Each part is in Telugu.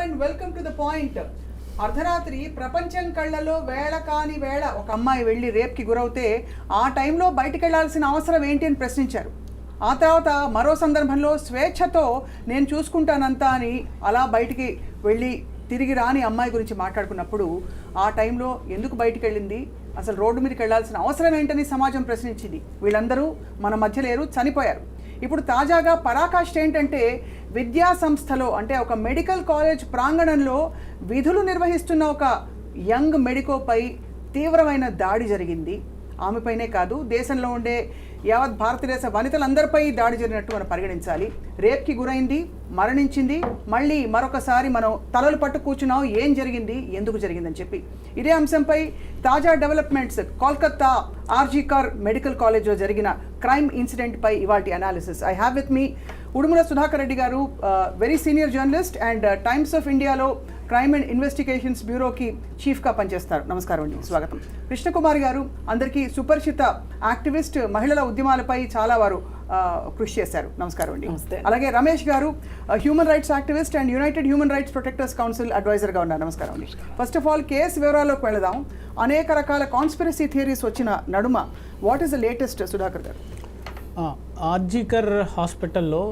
And welcome to the point. అర్ధరాత్రి ప్రపంచం కళ్ళలో వేళ కాని వేళ ఒక అమ్మాయి వెళ్ళి రేప్కి గురవుతే ఆ టైంలో బయటికి వెళ్లాల్సిన అవసరం ఏంటి అని ప్రశ్నించారు. ఆ తర్వాత మరో సందర్భంలో స్వేచ్ఛతో నేను చూసుకుంటానంతా అని అలా బయటికి వెళ్ళి తిరిగి రాని అమ్మాయి గురించి మాట్లాడుకున్నప్పుడు ఆ టైంలో ఎందుకు బయటికి వెళ్ళింది, అసలు రోడ్డు మీదకి వెళ్లాల్సిన అవసరం ఏంటని సమాజం ప్రశ్నించింది. వీళ్ళందరూ మన మధ్య లేరు, చనిపోయారు. ఇప్పుడు తాజాగా పరాకాష్ఠ ఏంటంటే విద్యా సంస్థలో అంటే ఒక మెడికల్ కాలేజ్ ప్రాంగణంలో విధులు నిర్వహిస్తున్న ఒక యంగ్ మెడికోపై తీవ్రమైన దాడి జరిగింది. ఆమెపైనే కాదు, దేశంలో ఉండే యావత్ భారతదేశ వనితలందరిపై దాడి జరిగినట్టు మనం పరిగణించాలి. రేప్కి గురైంది, మరణించింది. మళ్ళీ మరొకసారి మనం తలలు పట్టు కూర్చున్నాం, ఏం జరిగింది, ఎందుకు జరిగిందని చెప్పి. ఇదే అంశంపై తాజా డెవలప్మెంట్స్, కోల్కతా ఆర్జీ కర్ మెడికల్ కాలేజ్లో జరిగిన క్రైమ్ ఇన్సిడెంట్ పై ఇవాల్టి analysis. I have with me Udumala Sudhakar Reddy గారు, very senior journalist and times of ఇండియాలో క్రైమ్ అండ్ ఇన్వెస్టిగేషన్స్ బ్యూరోకి చీఫ్గా పనిచేస్తారు. నమస్కారం అండి, స్వాగతం. కృష్ణకుమారి గారు అందరికీ సుపరిచిత యాక్టివిస్ట్, మహిళల ఉద్యమాలపై చాలా వారు కృషి చేశారు. నమస్కారం అండి. అలాగే రమేష్ గారు human rights activist and united human rights protectors council అడ్వైజర్గా ఉన్నారు. నమస్కారం అండి. ఫస్ట్ ఆఫ్ ఆల్ కేసు వివరాల్లోకి వెళదాం. అనేక రకాల కాన్స్పిరసీ థియరీస్ వచ్చిన నడుమ what is the latest, Sudhakar గారు? ఆర్జీకర్ హాస్పిటల్లో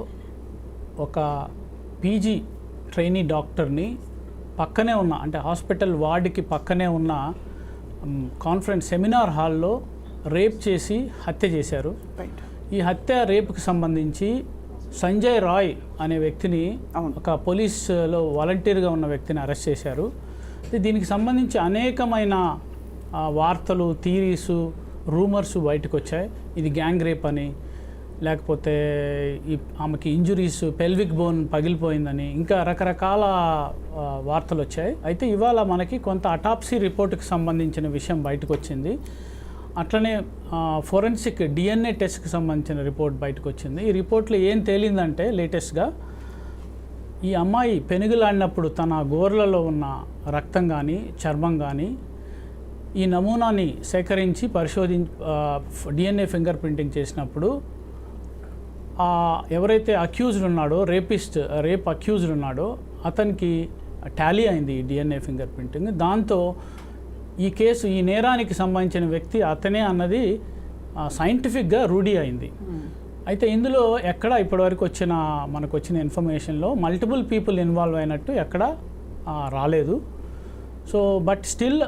ఒక పీజీ ట్రైనీ డాక్టర్ని పక్కనే ఉన్న, అంటే హాస్పిటల్ వార్డుకి పక్కనే ఉన్న కాన్ఫరెన్స్ సెమినార్ హాల్లో రేప్ చేసి హత్య చేశారు. ఈ హత్య రేపుకి సంబంధించి సంజయ్ రాయ్ అనే వ్యక్తిని, ఒక పోలీసులో వాలంటీర్గా ఉన్న వ్యక్తిని అరెస్ట్ చేశారు. దీనికి సంబంధించి అనేకమైన వార్తలు, థీరీసు, రూమర్స్ బయటకు వచ్చాయి. ఇది గ్యాంగ్ రేప్ అని, లేకపోతే ఆమెకి ఇంజురీస్, పెల్విక్ బోన్ పగిలిపోయిందని, ఇంకా రకరకాల వార్తలు వచ్చాయి. అయితే ఇవాళ మనకి కొంత అటాప్సీ రిపోర్ట్కి సంబంధించిన విషయం బయటకు వచ్చింది. అట్లనే ఫోరెన్సిక్ డిఎన్ఏ టెస్ట్కి సంబంధించిన రిపోర్ట్ బయటకు వచ్చింది. ఈ రిపోర్ట్లో ఏం తేలిందంటే లేటెస్ట్గా ఈ అమ్మాయి పెనుగులాడినప్పుడు తన గోర్లలో ఉన్న రక్తం కానీ చర్మం కానీ ఈ నమూనాని సేకరించి డిఎన్ఏ ఫింగర్ ప్రింటింగ్ చేసినప్పుడు ఎవరైతే అక్యూజ్డ్ ఉన్నాడో, రేప్ అక్యూజ్డ్ ఉన్నాడో అతనికి టాలీ అయింది ఈ డిఎన్ఏ ఫింగర్ ప్రింటింగ్. దాంతో ఈ నేరానికి సంబంధించిన వ్యక్తి అతనే అన్నది సైంటిఫిక్గా రూఢీ అయింది. అయితే ఇందులో ఇప్పటివరకు మనకు వచ్చిన ఇన్ఫర్మేషన్లో మల్టిపుల్ పీపుల్ ఇన్వాల్వ్ అయినట్టు ఎక్కడ రాలేదు. సో బట్ స్టిల్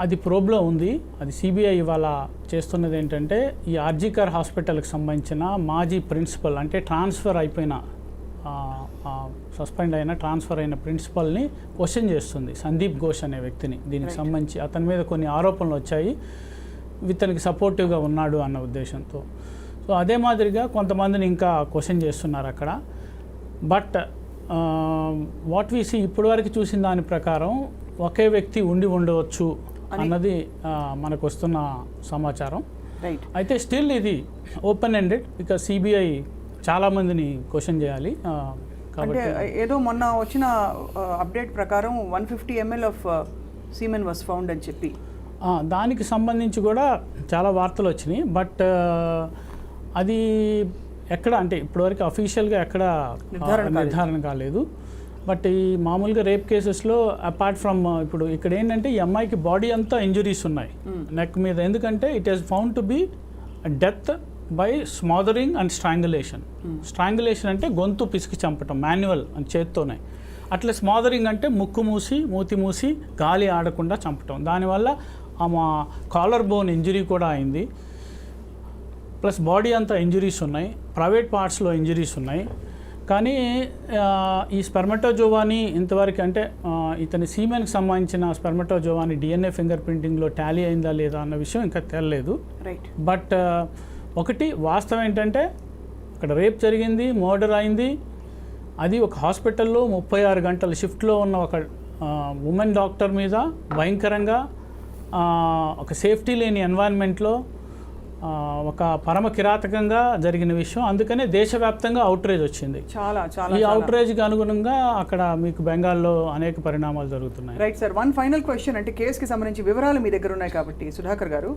అది ప్రోబ్లో ఉంది. అది సిబిఐ ఇవాళ చేస్తున్నది ఏంటంటే ఈ ఆర్జీకర్ హాస్పిటల్కి సంబంధించిన మాజీ ప్రిన్సిపల్, అంటే సస్పెండ్ అయిన ట్రాన్స్ఫర్ అయిన ప్రిన్సిపల్ని క్వశ్చన్ చేస్తుంది, సందీప్ ఘోష్ అనే వ్యక్తిని. దీనికి సంబంధించి అతని మీద కొన్ని ఆరోపణలు వచ్చాయి, ఇతనికి సపోర్టివ్గా ఉన్నాడు అన్న ఉద్దేశంతో. సో అదే మాదిరిగా కొంతమందిని ఇంకా క్వశ్చన్ చేస్తున్నారు అక్కడ. బట్ వాట్ వీ సీ, ఇప్పటివరకు చూసిన దాని ప్రకారం ఒకే వ్యక్తి ఉండవచ్చు అన్నది మనకు వస్తున్న సమాచారం. అయితే స్టిల్ ఇది ఓపెన్ ఎండెడ్, బికాజ్ సిబిఐ చాలామందిని క్వశ్చన్ చేయాలి. అంటే ఏదో మొన్న వచ్చిన అప్డేట్ ప్రకారం 150 ml of semen was found అని చెప్పి దానికి సంబంధించి కూడా చాలా వార్తలు వచ్చినాయి. బట్ అది అంటే ఇప్పటివరకు అఫీషియల్గా నిర్ధారణ కాలేదు. బట్ ఈ మామూలుగా రేప్ కేసెస్లో అపార్ట్ ఫ్రమ్ ఇప్పుడు ఇక్కడ ఏంటంటే ఈ అమ్మాయికి బాడీ అంతా ఇంజురీస్ ఉన్నాయి నెక్ మీద. ఎందుకంటే it is found to be death by smothering and strangulation. Strangulation అంటే గొంతు పిసికి చంపటం, మాన్యువల్ అని చేత్తోనే. అట్లా స్మాదరింగ్ అంటే ముక్కు మూసి మూతి మూసి గాలి ఆడకుండా చంపటం. దానివల్ల ఆమె కాలర్ బోన్ ఇంజురీ కూడా అయింది. ప్లస్ బాడీ అంతా ఇంజురీస్ ఉన్నాయి, ప్రైవేట్ పార్ట్స్లో ఇంజురీస్ ఉన్నాయి. కానీ ఈ స్పెర్మటోజోవాని ఇంతవరకు అంటే ఇతని సీమెన్కి సంబంధించిన స్పెర్మటోజోవాని డిఎన్ఏ ఫింగర్ ప్రింటింగ్లో టాలీ అయిందా లేదా అన్న విషయం ఇంకా తెలియలేదు. బట్ ఒకటి వాస్తవం ఏంటంటే అక్కడ రేప్ జరిగింది, మర్డర్ అయింది. అది ఒక హాస్పిటల్లో 36 గంటల షిఫ్ట్లో ఉన్న ఒక ఉమెన్ డాక్టర్ మీద భయంకరంగా ఒక సేఫ్టీ లేని ఎన్వైరన్మెంట్లో ఒక పరమ కిరాతకంగా జరిగిన విషయం. అందుకనే దేశవ్యాప్తంగా అవుట్రేజ్ వచ్చింది. ఈ అవుట్రేజ్కి అనుగుణంగా అక్కడ మీకు బెంగాల్లో అనేక పరిణామాలు జరుగుతున్నాయి. Right sir, one final question. అంటే కేసుకి సంబంధించి వివరాలు మీ దగ్గర ఉన్నాయి కాబట్టి సుధాకర్ గారు,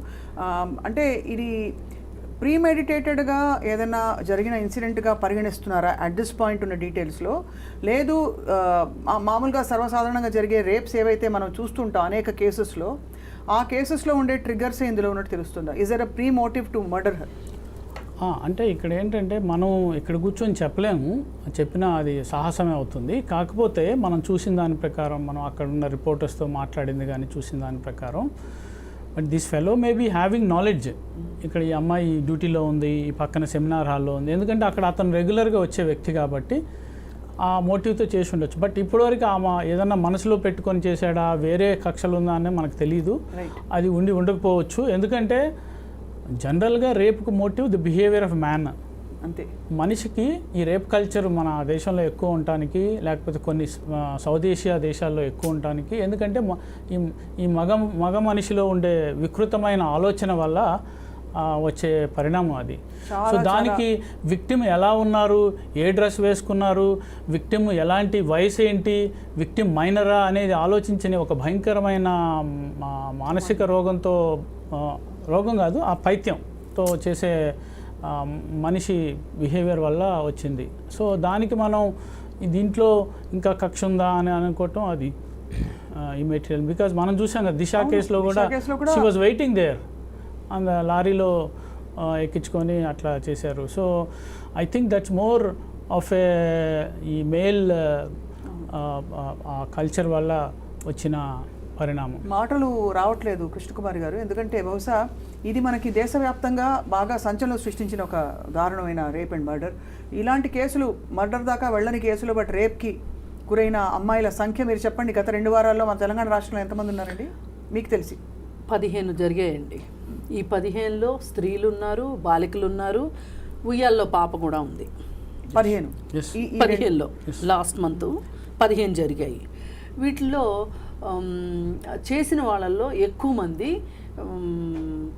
అంటే ఇది ప్రీమెడిటేటెడ్గా ఏదైనా జరిగిన ఇన్సిడెంట్గా పరిగణిస్తున్నారా అట్ దిస్ పాయింట్ ఉన్న డీటెయిల్స్లో? లేదు మామూలుగా సర్వసాధారణంగా జరిగే రేప్స్ ఏవైతే మనం చూస్తుంటాం అనేక కేసెస్లో, ఆ కేసెస్లో ఉండే ట్రిగ్గర్స్ ఇందులో ఉన్నట్టు తెలుస్తుందా? Is there a pre motive to murder her? అంటే ఇక్కడ ఏంటంటే మనం ఇక్కడ కూర్చొని చెప్పలేము, చెప్పినా అది సాహసమే అవుతుంది. కాకపోతే మనం చూసిన దాని ప్రకారం, మనం అక్కడ ఉన్న రిపోర్టర్స్తో మాట్లాడింది కానీ చూసిన దాని ప్రకారం, but this fellow may be having knowledge. ఇక్కడ ఈ అమ్మాయి డ్యూటీలో ఉంది, ఈ పక్కన సెమినార్ హాల్లో ఉంది, ఎందుకంటే అక్కడ అతను రెగ్యులర్గా వచ్చే వ్యక్తి కాబట్టి ఆ మోటివ్తో చేసి ఉండొచ్చు. బట్ ఇప్పటివరకు ఆమె ఏదన్నా మనసులో పెట్టుకొని చేశాడా, వేరే కక్షలు ఉందా అని మనకు తెలియదు. అది ఉండకపోవచ్చు. ఎందుకంటే జనరల్గా రేప్కు motive the behaviour of man. అంతే. మనిషికి ఈ రేప్ కల్చర్ మన దేశంలో ఎక్కువ ఉండటానికి, లేకపోతే కొన్ని సౌత్ ఏషియా దేశాల్లో ఎక్కువ ఉండటానికి, ఎందుకంటే ఈ మగ మనిషిలో ఉండే వికృతమైన ఆలోచన వల్ల వచ్చే పరిణామం అది. సో దానికి విక్టిమ్ ఎలా ఉన్నారు, ఏ డ్రెస్ వేసుకున్నారు, విక్టిమ్ ఎలాంటి వయసు ఏంటి, విక్టిమ్ మైనరా అనేది ఆలోచించని ఒక భయంకరమైన మానసిక రోగం కాదు, ఆ పైత్యంతో చేసే మనిషి బిహేవియర్ వల్ల వచ్చింది. సో దానికి మనం దీంట్లో ఇంకా కక్ష ఉందా అని అనుకోవటం అది ఇమెటీరియల్. బికాజ్ మనం చూసాం కదా దిశ కేసులో కూడా she was waiting there and లారీలో ఎక్కించుకొని అట్లా చేశారు. So I think that's more of ఈ మేల్ కల్చర్ వల్ల వచ్చిన పరిణామం. మాటలు రావట్లేదు కృష్ణకుమారి గారు, ఎందుకంటే బహుశా ఇది మనకి దేశవ్యాప్తంగా బాగా సంచలనం సృష్టించిన ఒక దారుణమైన రేప్ అండ్ మర్డర్. ఇలాంటి కేసులు, మర్డర్ దాకా వెళ్ళని కేసులు, బట్ రేప్కి గురైన అమ్మాయిల సంఖ్య మీరు చెప్పండి. గత 2 వారాల్లో మన తెలంగాణ రాష్ట్రంలో ఎంతమంది ఉన్నారండి మీకు తెలిసి? 15 జరిగాయండి. ఈ 15లో స్త్రీలు ఉన్నారు, బాలికలు ఉన్నారు, ఉయ్యాల్లో పాప కూడా ఉంది. 15లో లాస్ట్ మంత్ 15 జరిగాయి. వీటిల్లో చేసిన వాళ్ళల్లో ఎక్కువ మంది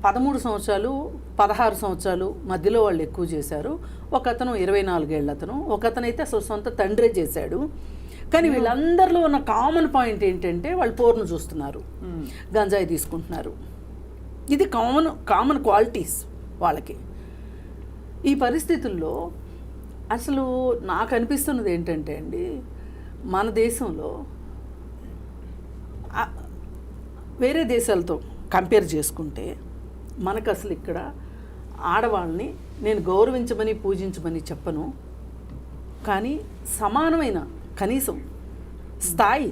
13 సంవత్సరాలు 16 సంవత్సరాలు మధ్యలో వాళ్ళు ఎక్కువ చేశారు. ఒక అతను 24 ఏళ్ళ అతను, ఒక అతను అయితే అసలు సొంత తండ్రే చేశాడు. కానీ వీళ్ళందరిలో ఉన్న కామన్ పాయింట్ ఏంటంటే వాళ్ళు పోర్ను చూస్తున్నారు, గంజాయి తీసుకుంటున్నారు. ఇది కామన్ క్వాలిటీస్ వాళ్ళకి. ఈ పరిస్థితుల్లో అసలు నాకు అనిపిస్తున్నది ఏంటంటే అండి, మన దేశంలో వేరే దేశాలతో కంపేర్ చేసుకుంటే మనకు అసలు ఇక్కడ ఆడవాళ్ళని నేను గౌరవించమని పూజించమని చెప్పను, కానీ సమానమైన కనీసం స్థాయి,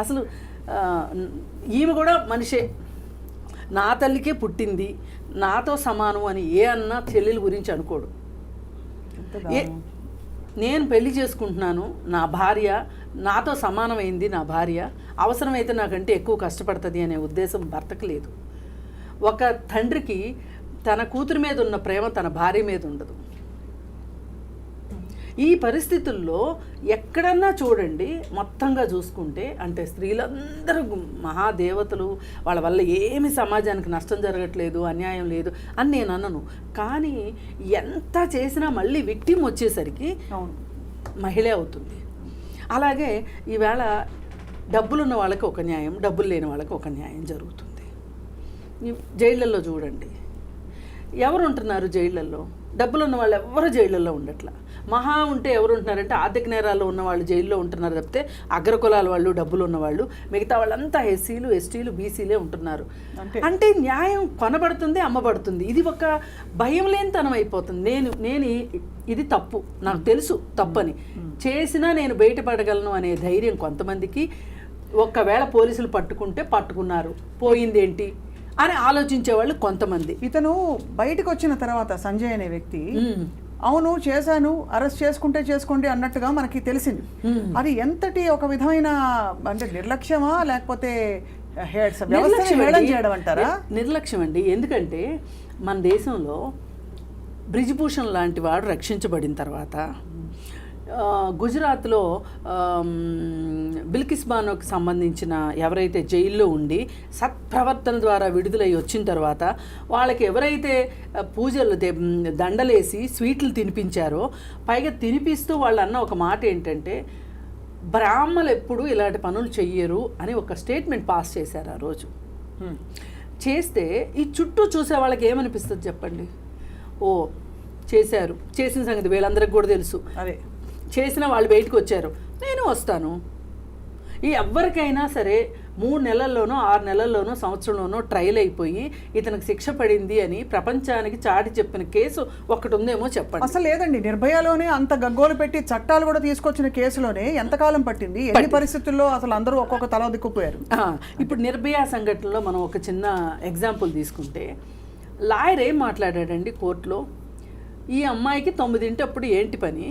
అసలు ఈమె కూడా మనిషే, నా తల్లికే పుట్టింది, నాతో సమానం అని ఏ అన్న చెల్లెల గురించి అనుకోడు. నేను పెళ్లి చేసుకుంటున్నాను, నా భార్య నాతో సమానమైంది, నా భార్య అవసరమైతే నాకంటే ఎక్కువ కష్టపడుతుంది అనే ఉద్దేశం భర్తకు లేదు. ఒక తండ్రికి తన కూతురు మీద ఉన్న ప్రేమ తన భార్య మీద ఉండదు. ఈ పరిస్థితుల్లో ఎక్కడన్నా చూడండి, మొత్తంగా చూసుకుంటే అంటే స్త్రీలందరూ మహాదేవతలు, వాళ్ళ వల్ల ఏమి సమాజానికి నష్టం జరగట్లేదు, అన్యాయం లేదు అని నేను అన్నను. కానీ ఎంత చేసినా మళ్ళీ విక్టిమ్ వచ్చేసరికి మహిళే అవుతుంది. అలాగే ఈవేళ డబ్బులున్న వాళ్ళకి ఒక న్యాయం, డబ్బులు లేని వాళ్ళకి ఒక న్యాయం జరుగుతుంది. జైళ్ళల్లో చూడండి, ఎవరు ఉంటున్నారు జైళ్ళల్లో? డబ్బులు ఉన్న వాళ్ళు ఎవరు జైళ్ళల్లో ఉండట్లా. మహా ఉంటే ఎవరు ఉంటున్నారంటే ఆర్థిక నేరాల్లో ఉన్న వాళ్ళు జైల్లో ఉంటున్నారు తప్పితే అగ్రకులాల వాళ్ళు, డబ్బులు ఉన్నవాళ్ళు, మిగతా వాళ్ళంతా ఎస్సీలు, ఎస్టీలు, బీసీలే ఉంటున్నారు. అంటే న్యాయం కొనబడుతుంది, అమ్మబడుతుంది. ఇది ఒక భయం లేనితనం అయిపోతుంది. నేను ఇది తప్పు, నాకు తెలుసు తప్పని, చేసినా నేను బయటపడగలను అనే ధైర్యం కొంతమందికి. ఒక్కవేళ పోలీసులు పట్టుకుంటే పట్టుకున్నారు, పోయిందేంటి అని ఆలోచించేవాళ్ళు కొంతమంది. ఇతను బయటకు వచ్చిన తర్వాత సంజయ్ అనే వ్యక్తి అవును చేశాను, అరెస్ట్ చేసుకోండి అన్నట్టుగా మనకి తెలిసింది. అది ఎంతటి ఒక విధమైన అంటే నిర్లక్ష్యమా, లేకపోతే చేయడం అంటారా? నిర్లక్ష్యం అండి. ఎందుకంటే మన దేశంలో బ్రిజ్భూషణ్ లాంటి వాడు రక్షించబడిన తర్వాత, గుజరాత్లో బిల్కిస్ బానోకి సంబంధించిన ఎవరైతే జైల్లో ఉండి సత్ప్రవర్తన ద్వారా విడుదలై వచ్చిన తర్వాత వాళ్ళకి ఎవరైతే పూజలు దండలేసి స్వీట్లు తినిపించారో, పైగా తినిపిస్తూ వాళ్ళు అన్న ఒక మాట ఏంటంటే బ్రాహ్మలు ఎప్పుడు ఇలాంటి పనులు చెయ్యరు అని ఒక స్టేట్మెంట్ పాస్ చేశారు ఆ రోజు. చేస్తే ఈ చుట్టూ చూసే వాళ్ళకి ఏమనిపిస్తుంది చెప్పండి? ఓ చేశారు, చేసిన సంగతి వీళ్ళందరికీ కూడా తెలుసు, అదే చేసిన వాళ్ళు బయటకు వచ్చారు, నేను వస్తాను. ఈ ఎవరికైనా సరే 3 నెలల్లోనో 6 నెలల్లోనో సంవత్సరంలోనో ట్రయల్ అయిపోయి ఇతనికి శిక్ష పడింది అని ప్రపంచానికి చాటి చెప్పిన కేసు ఒకటి ఉందేమో చెప్పండి. అసలు లేదండి. నిర్భయలోనే అంత గగ్గోలు పెట్టి చట్టాలు కూడా తీసుకొచ్చిన కేసులోనే ఎంతకాలం పట్టింది, ఎన్ని పరిస్థితుల్లో అసలు అందరూ ఒక్కొక్క తల దిక్కుపోయారు. ఇప్పుడు నిర్భయ సంఘటనలో మనం ఒక చిన్న ఎగ్జాంపుల్ తీసుకుంటే, లాయర్ ఏం మాట్లాడాడండి కోర్టులో, ఈ అమ్మాయికి 9 అప్పుడు ఏంటి పని,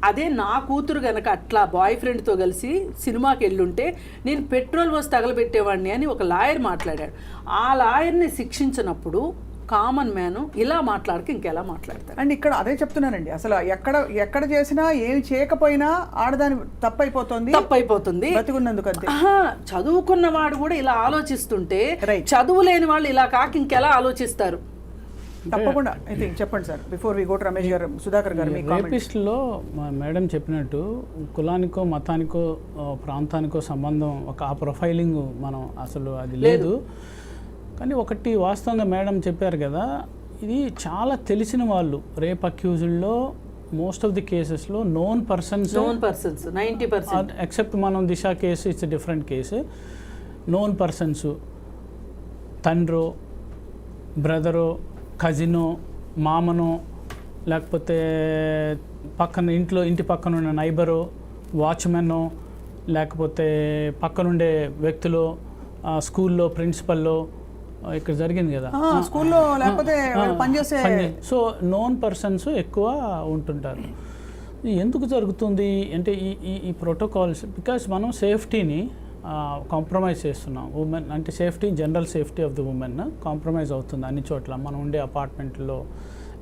అదే నా కూతురు కనుక అట్లా బాయ్ ఫ్రెండ్తో కలిసి సినిమాకి వెళ్ళుంటే నేను పెట్రోల్ పోసి తగలబెట్టేవాడిని అని ఒక లాయర్ మాట్లాడాడు. ఆ లాయర్ని శిక్షించినప్పుడు కామన్ మ్యాన్ ఇలా మాట్లాడక ఇంకెలా మాట్లాడతారు అండ్ ఇక్కడ అదే చెప్తున్నానండి. అసలు ఎక్కడ చేసినా ఏమి చేయకపోయినా ఆడదాని తప్పైపోతుంది బతికున్నందుకు. అంతే. చదువుకున్న వాడు కూడా ఇలా ఆలోచిస్తుంటే Right. చదువు లేని వాళ్ళు ఇలా కాక ఇంకెలా ఆలోచిస్తారు? తప్పకుండా. అయితే చెప్పండి sir, before we go to Ramesh garu, Sudhakar గారు. రేపిస్ట్లో మేడం చెప్పినట్టు కులానికో మతానికో ప్రాంతానికో సంబంధం ఆ ప్రొఫైలింగ్ మనం అసలు అది లేదు. కానీ ఒకటి వాస్తవంగా మేడం చెప్పారు కదా, ఇది చాలా తెలిసిన వాళ్ళు రేప్ అక్యూజ్డ్లో మోస్ట్ ఆఫ్ ది కేసెస్లో నోన్ పర్సన్స్ 90%, ఎక్సెప్ట్ మనం Disha case it's different case. Known persons, తండ్రో బ్రదరో కజినో మామనో లేకపోతే ఇంటి పక్కన ఉన్న నైబరో వాచ్మెన్నో లేకపోతే పక్కనుండే వ్యక్తులు, స్కూల్లో ప్రిన్సిపల్లో, ఇక్కడ జరిగింది కదా స్కూల్లో లేకపోతే పనిచేసే. సో నోన్ పర్సన్స్ ఎక్కువ ఉంటుంటారు. ఎందుకు జరుగుతుంది అంటే ఈ ప్రోటోకాల్స్, బికాస్ మనం సేఫ్టీని కాంప్రమైజ్ చేస్తున్నాం. ఉమెన్ అంటే safety, general safety of the women compromise అవుతుంది అన్ని చోట్ల. మనం ఉండే అపార్ట్మెంట్లో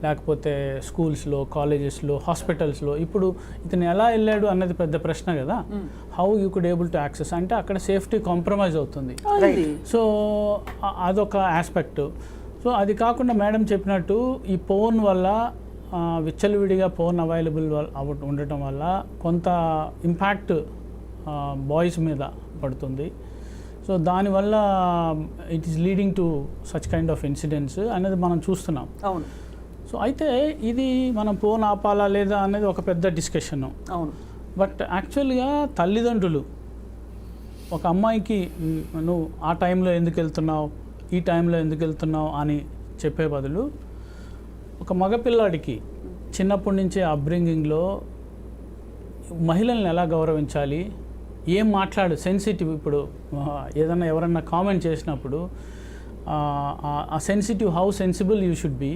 లేకపోతే స్కూల్స్లో, కాలేజెస్లో, హాస్పిటల్స్లో. ఇప్పుడు ఇతను ఎలా వెళ్ళాడు అన్నది పెద్ద ప్రశ్న కదా. How you could able to access అంటే అక్కడ సేఫ్టీ కాంప్రమైజ్ అవుతుంది. సో అదొక ఆస్పెక్ట్. సో అది కాకుండా మేడం చెప్పినట్టు ఈ ఫోన్ వల్ల విచ్చలవిడిగా ఫోన్ అవైలబుల్ ఉండటం వల్ల కొంత ఇంపాక్ట్ బాయ్స్ మీద పడుతుంది. సో దానివల్ల it is leading to such kind of incidents అనేది మనం చూస్తున్నాం. అవును. సో అయితే ఇది మనం ఫోన్ ఆపాలా లేదా అనేది ఒక పెద్ద డిస్కషన్. అవును. బట్ యాక్చువల్గా తల్లిదండ్రులు ఒక అమ్మాయికి నువ్వు ఆ టైంలో ఎందుకు వెళ్తున్నావు, ఈ టైంలో ఎందుకు వెళ్తున్నావు అని చెప్పే బదులు ఒక మగపిల్లాడికి చిన్నప్పటి నుంచే అప్బ్రింగింగ్లో మహిళల్ని ఎలా గౌరవించాలి, ఏం మాట్లాడు, సెన్సిటివ్. ఇప్పుడు ఏదన్నా ఎవరన్నా కామెంట్ చేసినప్పుడు ఆ sensitive, how sensible you should be,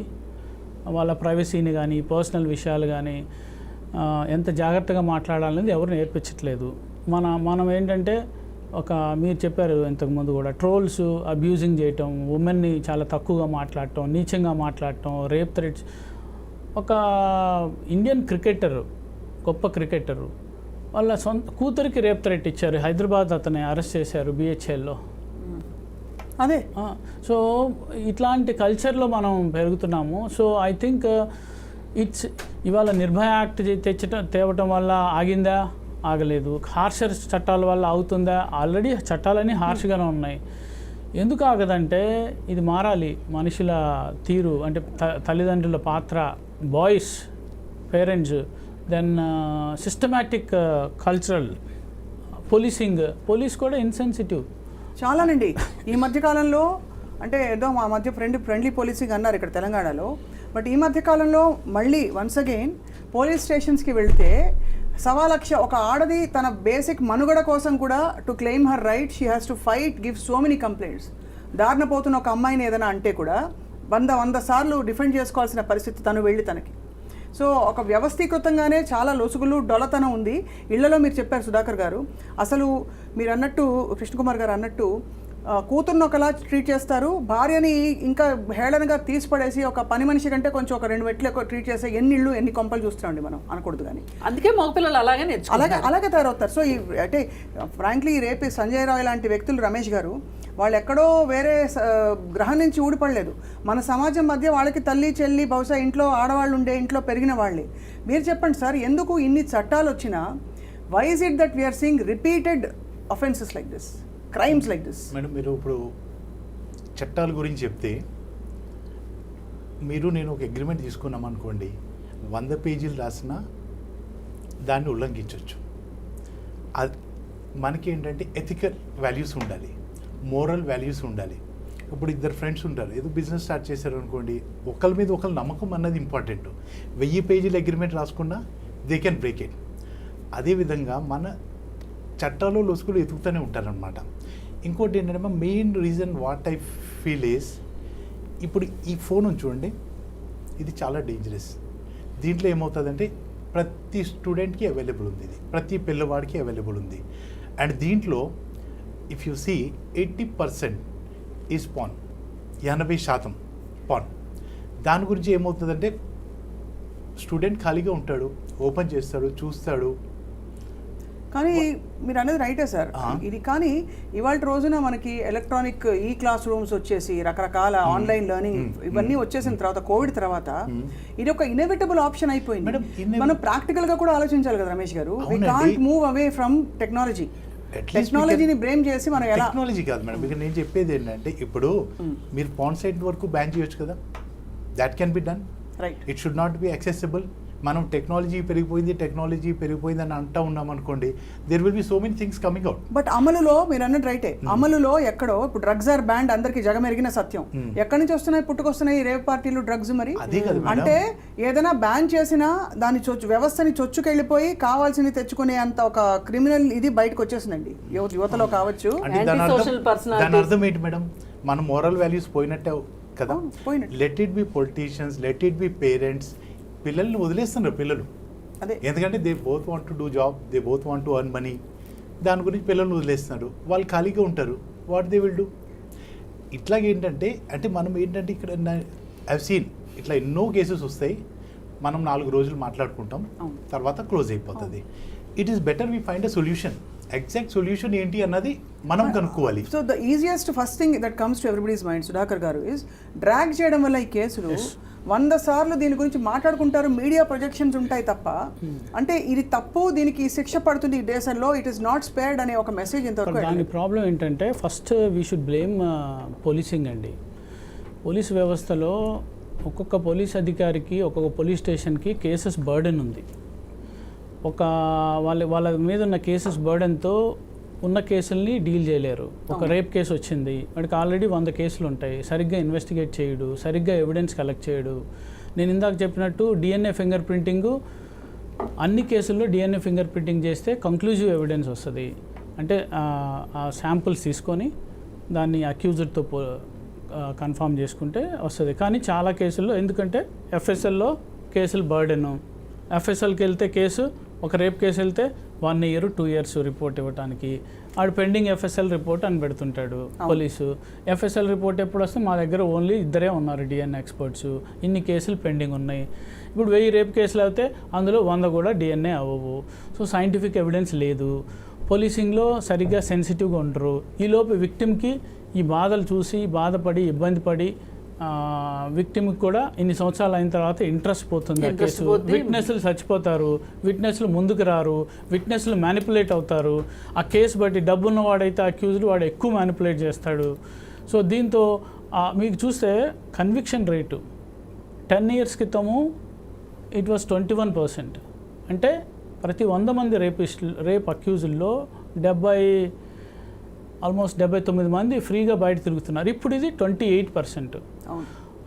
వాళ్ళ ప్రైవసీని కానీ పర్సనల్ విషయాలు కానీ ఎంత జాగ్రత్తగా మాట్లాడాలనేది ఎవరు నేర్పించట్లేదు. మనం ఏంటంటే మీరు చెప్పారు ఇంతకుముందు కూడా, ట్రోల్స్, అబ్యూజింగ్ చేయటం, ఉమెన్ని చాలా తక్కువగా మాట్లాడటం, నీచంగా మాట్లాడటం, రేప్ థ్రెట్స్. ఒక ఇండియన్ క్రికెటర్, గొప్ప క్రికెటరు, వాళ్ళ సొంత కూతురికి రేప్ థ్రెట్ ఇచ్చారు. హైదరాబాద్ అతన్ని అరెస్ట్ చేశారు BHLలో. అదే. సో ఇట్లాంటి కల్చర్లో మనం పెరుగుతున్నాము. సో ఐ థింక్ ఇవాళ నిర్భయ యాక్ట్ తేవటం వల్ల ఆగిందా? ఆగలేదు. హార్షర్ చట్టాల వల్ల అవుతుందా? ఆల్రెడీ చట్టాలన్నీ హార్ష్గానే ఉన్నాయి. ఎందుకు ఆగదంటే ఇది మారాలి. మనుషుల తీరు అంటే తల్లిదండ్రుల పాత్ర, boys, parents, then systematic cultural police కూడా ఇన్సెన్సిటివ్ చాలానండి. ఈ మధ్యకాలంలో అంటే ఏదో మా మధ్య ఫ్రెండ్లీ పోలీసింగ్ అన్నారు ఇక్కడ తెలంగాణలో. బట్ ఈ మధ్యకాలంలో మళ్ళీ వన్స్ అగైన్ పోలీస్ స్టేషన్స్కి వెళ్తే 1,00,000 ఒక ఆడది తన బేసిక్ మనుగడ కోసం కూడా to claim her right she has to fight, give so many complaints. దారిన పోతున్న ఒక అమ్మాయిని ఏదైనా అంటే కూడా 100 సార్లు డిఫెండ్ చేసుకోవాల్సిన పరిస్థితి తను వెళ్ళి తనకి. సో ఒక వ్యవస్థీకృతంగానే చాలా లొసుగులు, డొలతనం ఉంది. ఇళ్లలో మీరు చెప్పారు సుధాకర్ గారు, అసలు మీరు అన్నట్టు, కృష్ణకుమార్ గారు అన్నట్టు, కూతుర్ని ఒకలా ట్రీట్ చేస్తారు, భార్యని ఇంకా హేళనగా తీసిపడేసి ఒక పని మనిషి కంటే కొంచెం ఒక 2 మెట్లు ఎక్కువ ట్రీట్ చేసే ఎన్ని కొంపలు చూస్తున్నాండి మనం, అనకూడదు కానీ. అందుకే మగపిల్లలు అలాగే తయారవుతారు. సో అంటే ఫ్రాంక్లీ ఈ రేపు సంజయ్ రాయ్ లాంటి వ్యక్తులు, రమేష్ గారు, వాళ్ళు ఎక్కడో వేరే గ్రహం నుంచి ఊడిపడలేదు. మన సమాజం మధ్య వాళ్ళకి తల్లి చెల్లి, బహుశా ఇంట్లో ఆడవాళ్ళు ఉండే ఇంట్లో పెరిగిన వాళ్ళే. మీరు చెప్పండి సార్, ఎందుకు ఇన్ని చట్టాలు వచ్చినా why is it that we are seeing repeated offences like this, crimes like this? Madam, మీరు ఇప్పుడు చట్టాల గురించి చెప్తే మీరు నేను ఒక అగ్రిమెంట్ తీసుకున్నాం అనుకోండి, 100 పేజీలు రాసినా దాన్ని ఉల్లంఘించవచ్చు. అది మనకి ఏంటంటే ఎథికల్ వాల్యూస్ ఉండాలి, మోరల్ వాల్యూస్ ఉండాలి. ఇప్పుడు ఇద్దరు ఫ్రెండ్స్ ఉంటారు, ఏదో బిజినెస్ స్టార్ట్ చేశారు అనుకోండి, ఒకరి మీద ఒకరు నమ్మకం అన్నది ఇంపార్టెంట్. 1000 పేజీల అగ్రిమెంట్ రాసుకున్నా దే కెన్ బ్రేక్ ఇట్. అదేవిధంగా మన చట్టాలు లొసుకులు ఎతుకుతూనే ఉంటారనమాట. ఇంకోటి ఏంటంటే main reason what I feel is, ఇప్పుడు ఈ ఫోన్ చూడండి, ఇది చాలా డేంజరస్. దీంట్లో ఏమవుతుందంటే ప్రతి స్టూడెంట్కి అవైలబుల్ ఉంది, ఇది ప్రతి పిల్లవాడికి అవైలబుల్ ఉంది. అండ్ దీంట్లో if you see 80% is porn, 80% porn. దాని గురించి ఏమవుతుందంటే స్టూడెంట్ ఖాళీగా ఉంటాడు, ఓపెన్ చేస్తాడు, చూస్తాడు. కానీ మీరు అనేది రైటే సార్, ఇది కానీ ఇవాళ రోజున మనకి ఎలక్ట్రానిక్ ఈ క్లాస్ రూమ్స్ వచ్చేసి రకరకాల ఆన్లైన్ లెర్నింగ్ ఇవన్నీ వచ్చేసిన తర్వాత, కోవిడ్ తర్వాత ఇది ఒక ఇన్ఎవిటబుల్ ఆప్షన్ అయిపోయింది. మనం ప్రాక్టికల్ గా కూడా ఆలోచించాలి కదా Ramesh garu. We can't move away from technology. టెక్నాలజీని బ్లేమ్ చేసి మనం ఎలా? టెక్నాలజీ కాదు మేడం, ఇక నేను చెప్పేది ఏంటంటే ఇప్పుడు మీరు పాన్ సైట్ వరకు బ్యాన్ చేయొచ్చు కదా, that can be done. Right, it should not be accessible. మనం టెక్నాలజీ పెరిగిపోయింది అని అంటా ఉన్నాం అనుకోండి, there will be so many things coming out. But అమలులో మీరు అన్నట్టు రైటే, అమలులో ఎక్కడో ఇప్పుడు డ్రగ్స్ ఆర్ బ్యాండ్ అందరికి జగమెరిగిన సత్యం. ఎక్కడి నుంచి వస్తున్నాయి, పుట్టుకొస్తున్నాయి రేవ్ పార్టీలు, డ్రగ్స్. మరి అంటే ఏదైనా బ్యాన్ చేసినా దాని వ్యవస్థని చొచ్చుకెళ్ళిపోయి కావాల్సింది తెచ్చుకునే అంత ఒక క్రిమినల్ ఇది బయటకు వచ్చేసిందండి యువతలో కావచ్చు. దాని అర్థం ఏంటి మేడం, మన మోరల్ వాల్యూస్ పోయినట్టే కదా. Let it be politicians, let it be parents. పిల్లల్ని వదిలేస్తున్నారు పిల్లలు, ఎందుకంటే they both want to do job, they both want to earn money. దాని గురించి పిల్లల్ని వదిలేస్తున్నారు, వాళ్ళు ఖాళీగా ఉంటారు. What they will do? ఇట్లాగేంటంటే అంటే మనం ఏంటంటే ఇక్కడ ఐ సీన్ ఇట్లా ఎన్నో కేసెస్ వస్తాయి, మనం 4 రోజులు మాట్లాడుకుంటాం, తర్వాత క్లోజ్ అయిపోతుంది. It is better we find a solution. Exact solution ఏంటి అన్నది మనం కనుక్కోవాలి. So the easiest first thing that comes to everybody's mind, Sudhakar గారు, ఇస్ డ్రాగ్ చేయడం వల్ల ఈ కేసులు 100 సార్లు దీని గురించి మాట్లాడుకుంటారు, మీడియా ప్రొజెక్షన్స్ ఉంటాయి తప్ప, అంటే ఇది తప్పు, దీనికి శిక్ష పడుతుంది ఈ దేశంలో, ఇట్ ఈస్ నాట్ స్పేర్డ్ అనే ఒక మెసేజ్ ఇంతవరకు. దాని ప్రాబ్లం ఏంటంటే first we should blame policing అండి. పోలీస్ వ్యవస్థలో ఒక్కొక్క పోలీస్ అధికారికి, ఒక్కొక్క పోలీస్ స్టేషన్కి కేసెస్ బర్డెన్ ఉంది. వాళ్ళ మీద ఉన్న కేసెస్ బర్డెన్తో ఉన్న కేసుల్ని డీల్ చేయలేరు. ఒక రేప్ కేసు వచ్చింది, వాడికి ఆల్రెడీ 100 కేసులు ఉంటాయి, సరిగ్గా ఇన్వెస్టిగేట్ చేయడు, సరిగ్గా ఎవిడెన్స్ కలెక్ట్ చేయడు. నేను ఇందాక చెప్పినట్టు డిఎన్ఏ ఫింగర్ ప్రింటింగు, అన్ని కేసుల్లో డిఎన్ఏ ఫింగర్ ప్రింటింగ్ చేస్తే కంక్లూజివ్ ఎవిడెన్స్ వస్తుంది. అంటే ఆ శాంపుల్స్ తీసుకొని దాన్ని అక్యూజ్డ్తో కన్ఫర్మ్ చేసుకుంటే వస్తుంది. కానీ చాలా కేసుల్లో ఎందుకంటే ఎఫ్ఎస్ఎల్లో కేసులు బర్డెను, ఎఫ్ఎస్ఎల్కి వెళ్తే కేసు, ఒక రేప్ కేసు వెళ్తే 1 year 2 years రిపోర్ట్ ఇవ్వడానికి, ఆడు పెండింగ్ ఎఫ్ఎస్ఎల్ రిపోర్ట్ అని పెడుతుంటాడు పోలీసు. ఎఫ్ఎస్ఎల్ రిపోర్ట్ ఎప్పుడు వస్తే మా దగ్గర ఓన్లీ 2 ఉన్నారు డిఎన్ఏ ఎక్స్పర్ట్స్, ఇన్ని కేసులు పెండింగ్ ఉన్నాయి. ఇప్పుడు 1000 రేప్ కేసులు అయితే అందులో 100 కూడా డిఎన్ఏ అవ్వవు. సో సైంటిఫిక్ ఎవిడెన్స్ లేదు. పోలీసింగ్లో సరిగ్గా సెన్సిటివ్గా ఉండరు. ఈలోపు విక్టిమ్కి ఈ బాధలు చూసి బాధపడి ఇబ్బంది పడి విక్టిమ్కి కూడా ఇన్ని సంవత్సరాలు అయిన తర్వాత ఇంట్రెస్ట్ పోతుంది ఆ కేసు. విట్నెస్లు చచ్చిపోతారు, విట్నెస్లు ముందుకు రారు, విట్నెస్లు మ్యానిపులేట్ అవుతారు. ఆ కేసు బట్టి డబ్బున్న వాడైతే అక్యూజ్డ్ వాడు ఎక్కువ మ్యానిపులేట్ చేస్తాడు. సో దీంతో మీకు చూస్తే కన్విక్షన్ రేటు 10 years క్రితము ఇట్ వాస్ 21%. అంటే ప్రతి 100 మంది రేప్ అక్యూజుల్లో ఆల్మోస్ట్ 79 మంది ఫ్రీగా బయట తిరుగుతున్నారు. ఇప్పుడు ఇది 28%.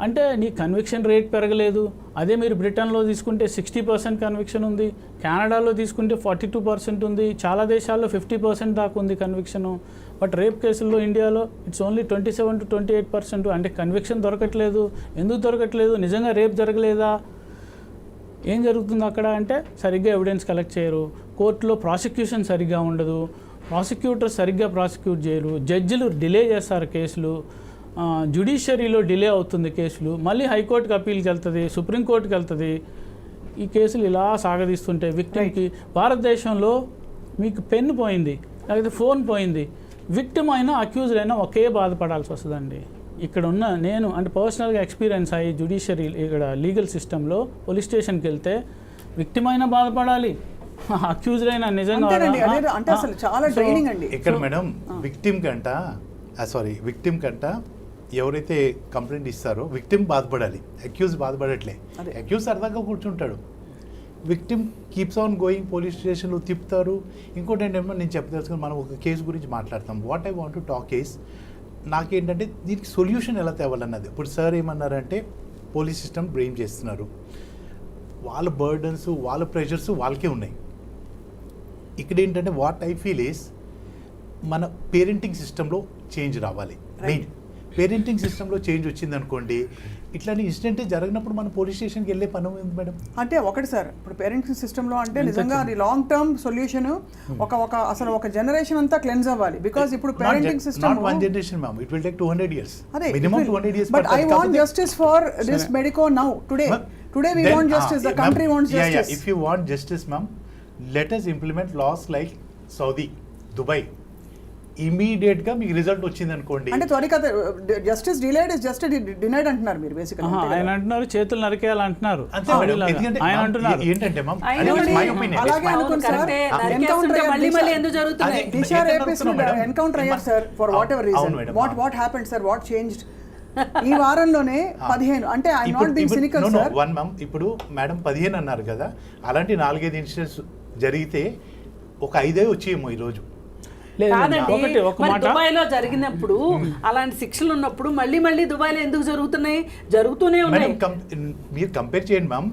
అంటే నీ కన్విక్షన్ రేట్ పెరగలేదు. అదే మీరు బ్రిటన్లో తీసుకుంటే 60% కన్విక్షన్ ఉంది, కెనడాలో తీసుకుంటే 42% ఉంది, చాలా దేశాల్లో 50% దాకా ఉంది కన్విక్షను. బట్ రేప్ కేసుల్లో ఇండియాలో ఇట్స్ ఓన్లీ 27 to 28%. అంటే కన్విక్షన్ దొరకట్లేదు. ఎందుకు దొరకట్లేదు? నిజంగా రేప్ జరగలేదా? ఏం జరుగుతుంది అక్కడ అంటే సరిగ్గా ఎవిడెన్స్ కలెక్ట్ చేయరు, కోర్టులో ప్రాసిక్యూషన్ సరిగ్గా ఉండదు, ప్రాసిక్యూటర్ సరిగ్గా ప్రాసిక్యూట్ చేయరు, జడ్జిలు డిలే చేస్తారు కేసులు, జ్యుడిషియరీలో డిలే అవుతుంది కేసులు, మళ్ళీ హైకోర్టుకి అప్పీల్కి వెళ్తుంది, సుప్రీంకోర్టుకి వెళ్తుంది. ఈ కేసులు ఇలా సాగదీస్తుంటే విక్టిమ్కి భారతదేశంలో మీకు పెన్ పోయింది, లేకపోతే ఫోన్ పోయింది, విక్టిమ్ అయినా అక్యూజ్డ్ అయినా ఒకే బాధపడాల్సి వస్తుందండి. ఇక్కడ ఉన్న నేను అంటే పర్సనల్గా ఎక్స్పీరియన్స్ అయ్యి జ్యుడిషియరీ ఇక్కడ లీగల్ సిస్టంలో పోలీస్ స్టేషన్కి వెళ్తే విక్టిమ్ అయినా బాధపడాలి, అక్యూజ్డ్ అయినా నిజంగా. అంటే అసలు చాలా ట్రైనింగ్ అండి ఇక్కడ మేడం. విక్టిమ్ కంట ఎవరైతే కంప్లైంట్ ఇస్తారో విక్టిమ్ బాధపడాలి, అక్యూజ్ బాధపడట్లే. అదే. అక్యూజ్ సరదాగా కూర్చుంటాడు, victim keeps on going, police స్టేషన్లో తిప్పుతారు. ఇంకోటి ఏంటంటే నేను చెప్పదలుచుకుని మనం ఒక కేసు గురించి మాట్లాడతాం. What I want to talk is, నాకేంటంటే దీనికి సొల్యూషన్ ఎలా తేవాలన్నది. ఇప్పుడు సార్ ఏమన్నారంటే పోలీస్ సిస్టమ్ బ్లేమ్ చేస్తున్నారు, వాళ్ళ బర్డన్స్ వాళ్ళ ప్రెషర్స్ వాళ్ళకే ఉన్నాయి. ఇక్కడ ఏంటంటే వాట్ ఐ ఫీల్ ఈస్ మన పేరెంటింగ్ సిస్టంలో చేంజ్ రావాలి. మెయిన్ పేరెంటింగ్ సిస్టంలో చేంజ్ వచ్చింది అనుకోండి, ఇట్లాంటి ఇన్సిడెంట్ జరిగినప్పుడు మన పోలీస్ స్టేషన్కి వెళ్ళే పని ఉంది మేడం. అంటే ఒకటి సార్, ఇప్పుడు పేరెంటింగ్ సిస్టంలో అంటే నిజంగా అది లాంగ్ టర్మ్ సొల్యూషన్. అసలు ఒక జనరేషన్ అంతా క్లెన్స్ అవ్వాలి. బికాజ్ ఇప్పుడు parenting system not one generation ma'am, it will take 200 years. అదే minimum 200 years. But I want justice for this medico now today we want justice, the country wants justice. If you want justice ma'am, let us implement laws like Saudi, Dubai. Immediate గా మీకు రిజల్ట్ వచ్చింది అనుకోండి. అంటే త్వరిత justice delayed is just denied అంటున్నారు మీరు బేసికల్లీ. ఆయన అంటున్నారు చేతులు నరికేయాలి అంటున్నారు. అంతే మేడం, ఎందుకంటే ఆయన అంటున్నారు ఏంటంటే మ్యామ్, అలాగే అనుకోండి సార్, ఎన్కౌంటర్ మళ్ళీ ఎందుకు జరుగుతున్నాయి? దిశా రేపిస్ట్ ఎన్కౌంటర్ అయ్యారు sir for what ever reason. What happened sir, what changed ఈ వారంలోనే 15? అంటే I not being cynical sir. One ma'am, ఇప్పుడు మేడం 15 అన్నారు కదా, అలాంటి 4-5 ఇన్సిడెంట్స్ జరిగితే ఒక 5 వచ్చేమో ఈ రోజు. కాదండి, దుబాయ్లో జరిగినప్పుడు అలాంటి శిక్షలు ఉన్నప్పుడు మళ్ళీ మళ్ళీ దుబాయ్లో ఎందుకు జరుగుతున్నాయి? జరుగుతూనే ఉన్నాయి. మీరు కంపేర్ చేయండి మ్యామ్.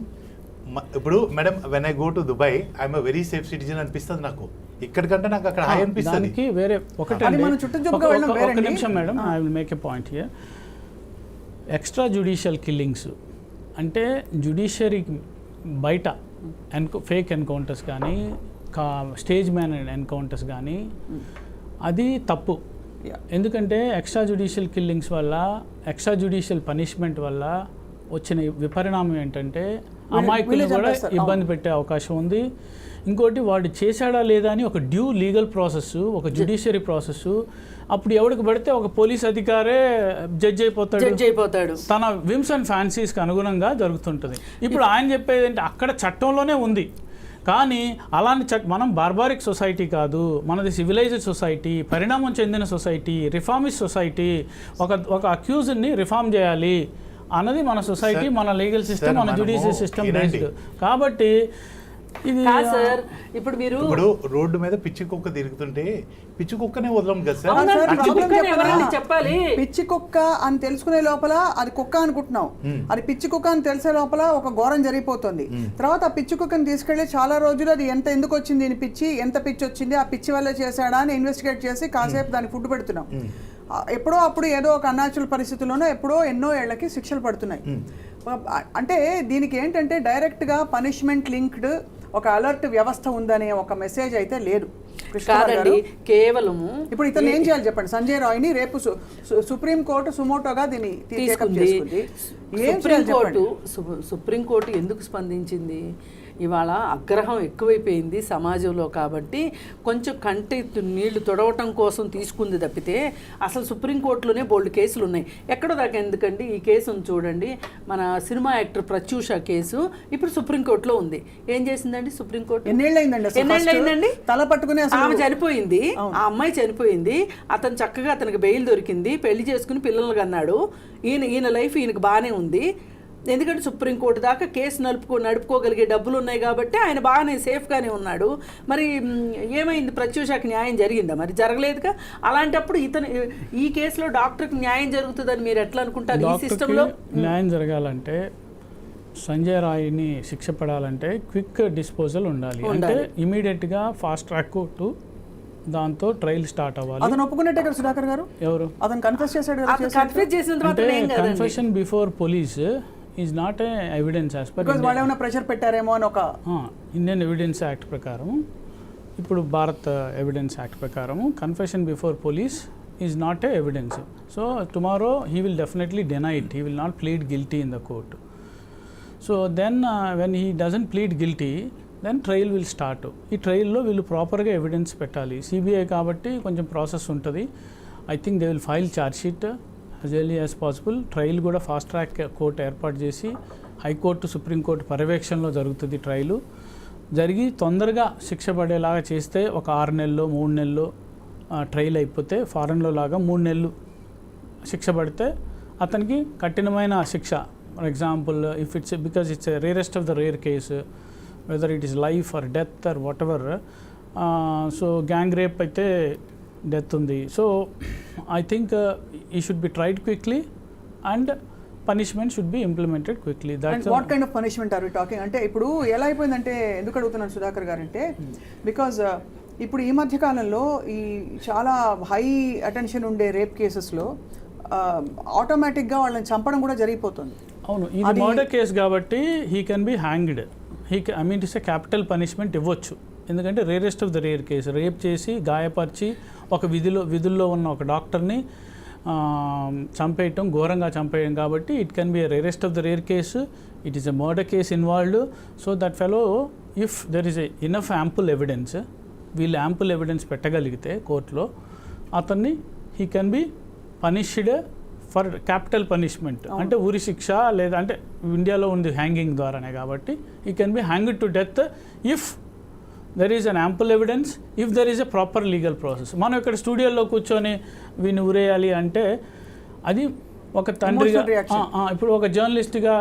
ఇప్పుడు madam when I go to Dubai I'm very safe citizen అనిపిస్తుంది నాకు. ఇక్కడికంటే నాకు అక్కడ హై అనిపిస్తుంది. వేరే ఒకటి నిమిషం madam, I will make a point here. Extra judicial killings అంటే జ్యుడిషియరీ బయట ఫేక్ ఎన్కౌంటర్స్ కానీ స్టేజ్ మ్యాన్ ఎన్కౌంటర్స్ కానీ అది తప్పు. ఎందుకంటే ఎక్స్ట్రా జ్యుడిషియల్ కిల్లింగ్స్ వల్ల, ఎక్స్ట్రా జ్యుడిషియల్ పనిష్మెంట్ వల్ల వచ్చిన విపరిణామం ఏంటంటే అమాయకులు కూడా ఇబ్బంది పెట్టే అవకాశం ఉంది. ఇంకోటి వాడు చేశాడా లేదా అని ఒక డ్యూ లీగల్ ప్రాసెస్, ఒక జ్యుడిషియరీ ప్రాసెస్. అప్పుడు ఎవరికి పడితే ఒక పోలీస్ అధికారే జడ్జ్ అయిపోతాడు. తన విమ్స్ అండ్ ఫ్యాన్సీస్కి అనుగుణంగా జరుగుతుంటుంది. ఇప్పుడు ఆయన చెప్పేది ఏంటి, అక్కడ చట్టంలోనే ఉంది కానీ అలాంటి మనం బార్బారిక్ సొసైటీ కాదు, మనది సివిలైజ్డ్ సొసైటీ, పరిణామం చెందిన సొసైటీ, రిఫార్మిస్ట్ సొసైటీ. ఒక అక్యూజ్ని రిఫార్మ్ చేయాలి అన్నది మన సొసైటీ, మన లీగల్ సిస్టమ్, మన జ్యుడిషియల్ సిస్టమ్ బేస్డ్. కాబట్టి ఇది సార్ ఇప్పుడు మీరు రోడ్డు మీద పిచ్చి కుక్క తిరుగుతుంటే పిచ్చి కుక్కనే వదలం కదా సార్. చెప్పాలి పిచ్చి కుక్క అని తెలుసుకునే లోపల అది కుక్క అనుకుంటున్నాం, అది పిచ్చి కుక్క అని తెలిసే లోపల ఒక ఘోరం జరిగిపోతుంది. తర్వాత ఆ పిచ్చి కుక్కని తీసుకెళ్లి చాలా రోజులు అది ఎందుకు వచ్చింది, దీని పిచ్చి ఎంత పిచ్చి వచ్చింది, ఆ పిచ్చి వల్ల చేశాడా అని ఇన్వెస్టిగేట్ చేసి కాసేపు దానికి ఫుడ్ పెడుతున్నాం. ఎప్పుడో అప్పుడు ఏదో ఒక అన్యాచురల్ పరిస్థితుల్లోనో ఎప్పుడో ఎన్నో ఏళ్లకి శిక్షలు పడుతున్నాయి. అంటే దీనికి ఏంటంటే డైరెక్ట్గా పనిష్మెంట్ లింక్డ్ ఒక అలర్ట్ వ్యవస్థ ఉందనే ఒక మెసేజ్ అయితే లేదు. కాదండి, కేవలము ఇప్పుడు ఇతను ఏం చేయాలి చెప్పండి. సంజయ్ రాయ్ని రేపు సుప్రీంకోర్టు సుమోటోగా దీన్ని తీసుకుంది. సుప్రీంకోర్టు ఎందుకు స్పందించింది? ఇవాళ ఆగ్రహం ఎక్కువైపోయింది సమాజంలో కాబట్టి కొంచెం కంటి నీళ్లు తొడవటం కోసం తీసుకుంది తప్పితే అసలు సుప్రీంకోర్టులోనే బోల్డ్ కేసులు ఉన్నాయి. ఎక్కడో దాకా ఎందుకండి, ఈ కేసును చూడండి, మన సినిమా యాక్టర్ ప్రత్యూష కేసు ఇప్పుడు సుప్రీంకోర్టులో ఉంది. ఏం చేసిందండి సుప్రీంకోర్టు? ఎన్నేళ్ళైందండి? తల పట్టుకుని ఆమె చనిపోయింది, ఆ అమ్మాయి చనిపోయింది, అతను చక్కగా అతనికి బెయిల్ దొరికింది, పెళ్లి చేసుకుని పిల్లలు కన్నాడు. ఈయన లైఫ్ ఈయనకు బాగానే ఉంది. ఎందుకంటే సుప్రీంకోర్టు దాకా కేసు నడుపుకోగలిగే డబ్బులు ఉన్నాయి కాబట్టి ఆయన బాగానే సేఫ్గానే ఉన్నాడు. మరి ఏమైంది, ప్రత్యూషకి న్యాయం జరిగిందా? మరి జరగలేదుగా. అలాంటప్పుడు ఈ కేసులో డాక్టర్కి న్యాయం జరుగుతుందని మీరు ఎట్లా అనుకుంటారు? ఈ సిస్టంలో న్యాయం జరగాలంటే, సంజయ్ రాయ్ని శిక్ష పడాలంటే క్విక్ డిస్పోజల్ ఉండాలి. అంటే ఇమీడియట్గా ఫాస్ట్ ట్రాక్ కోర్టు దాంతో ట్రయల్ స్టార్ట్ అవ్వాలి. అతను ఒప్పుకున్నట్టే కదా సుధాకర్ గారు? ఎవరు? అతను కన్ఫెస్ చేశాడు. Confession before police is not a evidence as per వాళ్ళు ఏమైనా ప్రెషర్ పెట్టారేమో అని ఒక ఇండియన్ ఎవిడెన్స్ యాక్ట్ ప్రకారం, ఇప్పుడు భారత్ ఎవిడెన్స్ యాక్ట్ ప్రకారం confession before police is not a evidence. So tomorrow he will definitely deny it, he will not plead guilty in the court. So then when he doesn't plead guilty then trial will start. ఈ ట్రయల్లో వీళ్ళు ప్రాపర్గా ఎవిడెన్స్ పెట్టాలి. సిబిఐ కాబట్టి కొంచెం ప్రాసెస్ ఉంటుంది. I think they will file charge sheet as early as possible. Trial కూడా ఫాస్ట్ ట్రాక్ కోర్టు ఏర్పాటు చేసి హైకోర్టు సుప్రీంకోర్టు పర్యవేక్షణలో జరుగుతుంది. ట్రయలు జరిగి తొందరగా శిక్ష పడేలాగా చేస్తే ఒక 6 నెలల్లో 3 నెలల్లో ట్రయల్ అయిపోతే, ఫారెన్లో లాగా 3 నెలలు శిక్ష పడితే అతనికి కఠినమైన శిక్ష. For example if it's because it's rarest of the rare case, whether it is life or death or whatever. So gang rape అయితే డెత్ ఉంది. So I think he should be tried quickly and punishment should be implemented quickly. And what kind of punishment are we talking? అంటే ఇప్పుడు ఎలా అయిపోయిందంటే, ఎందుకు అడుగుతున్నాను సుధాకర్ గారు అంటే, బికాజ్ ఇప్పుడు ఈ మధ్య కాలంలో ఈ చాలా హై అటెన్షన్ ఉండే రేప్ కేసెస్లో ఆటోమేటిక్గా వాళ్ళని చంపడం కూడా జరిగిపోతుంది. అవును, ఇది మర్డర్ కేసు కాబట్టి he can be hanged. I mean it's a capital punishment ఇవ్వచ్చు. ఎందుకంటే rarest of the rare case, rape చేసి గాయపరిచి ఒక విధుల్లో ఉన్న ఒక డాక్టర్ని చంపేయటం, ఘోరంగా చంపేయడం కాబట్టి it can be rarest of the rare case. It is a murder case involved. So that fellow if there is enough ample evidence, వీళ్ళు యాంపుల్ ఎవిడెన్స్ పెట్టగలిగితే కోర్టులో, అతన్ని he can be punished for capital punishment. అంటే ఉరి శిక్ష, లేదా అంటే ఇండియాలో ఉంది హ్యాంగింగ్ ద్వారానే కాబట్టి he can be hanged to death if there is an ample evidence, if there is a proper legal process. మనం ఇక్కడ స్టూడియోలో కూర్చొని వీని ఉరేయాలి అంటే అది ఒక తండ్రిగా, ఇప్పుడు ఒక జర్నలిస్ట్గా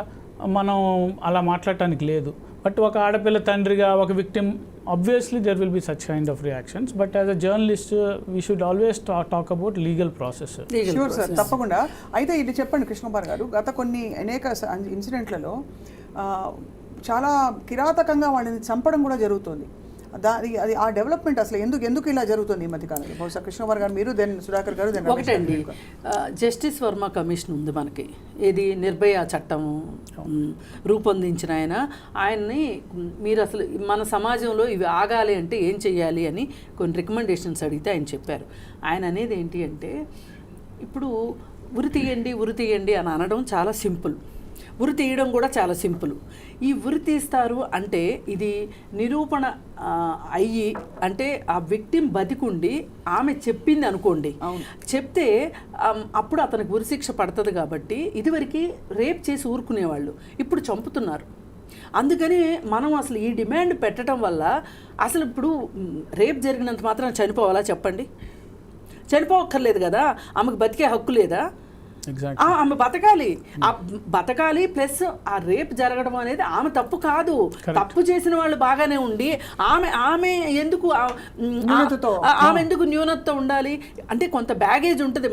మనం అలా మాట్లాడటానికి లేదు. బట్ ఒక ఆడపిల్ల తండ్రిగా, ఒక victim, obviously there will be such kind of reactions, but as a journalist we should always talk about legal process. Sure sir, తప్పకుండా. అయితే ఇది చెప్పండి కృష్ణకుమార్ గారు, గత కొన్ని అనేక ఇన్సిడెంట్లలో చాలా కిరాతకంగా వాళ్ళని చంపడం కూడా జరుగుతుంది. అది ఆ డెవలప్మెంట్ అసలు ఎందుకు ఇలా జరుగుతుంది ఈ మధ్యకాలంలో? బహుశా కృష్ణకుమార్ గారు, మీరు దెన్ సుధాకర్ గారు, దెన్ ఒకటండి, జస్టిస్ వర్మ కమిషన్ ఉంది మనకి. ఇది నిర్భయ చట్టం రూపొందించిన ఆయన్ని మీరు అసలు మన సమాజంలో ఇవి ఆగాలి అంటే ఏం చెయ్యాలి అని కొన్ని రికమెండేషన్స్ అడిగితే ఆయన చెప్పారు. ఆయన అనేది ఏంటి అంటే, ఇప్పుడు ఉరి తీయండి అని అనడం చాలా సింపుల్, ఉరి తీయడం కూడా చాలా సింపుల్. ఈ ఉరి తీస్తారు అంటే ఇది నిరూపణ అయ్యి, అంటే ఆ విక్టిమ్ బతికుండి ఆమె చెప్పింది అనుకోండి, చెప్తే అప్పుడు అతనికి ఉరిశిక్ష పడుతుంది. కాబట్టి ఇదివరకు రేప్ చేసి ఊరుకునేవాళ్ళు, ఇప్పుడు చంపుతున్నారు. అందుకని మనం అసలు ఈ డిమాండ్ పెట్టడం వల్ల అసలు ఇప్పుడు రేప్ జరిగినంత మాత్రం చనిపోవాలా చెప్పండి? చనిపోవక్కర్లేదు కదా, ఆమెకు బతికే హక్కు లేదా? ఆమె బతకాలి ప్లస్ ఆ రేప్ జరగడం అనేది ఆమె తప్పు కాదు. తప్పు చేసిన వాళ్ళు బాగానే ఉండి ఆమె ఎందుకు న్యూనతతో ఉండాలి? అంటే కొంత బ్యాగేజ్ ఉంటుంది.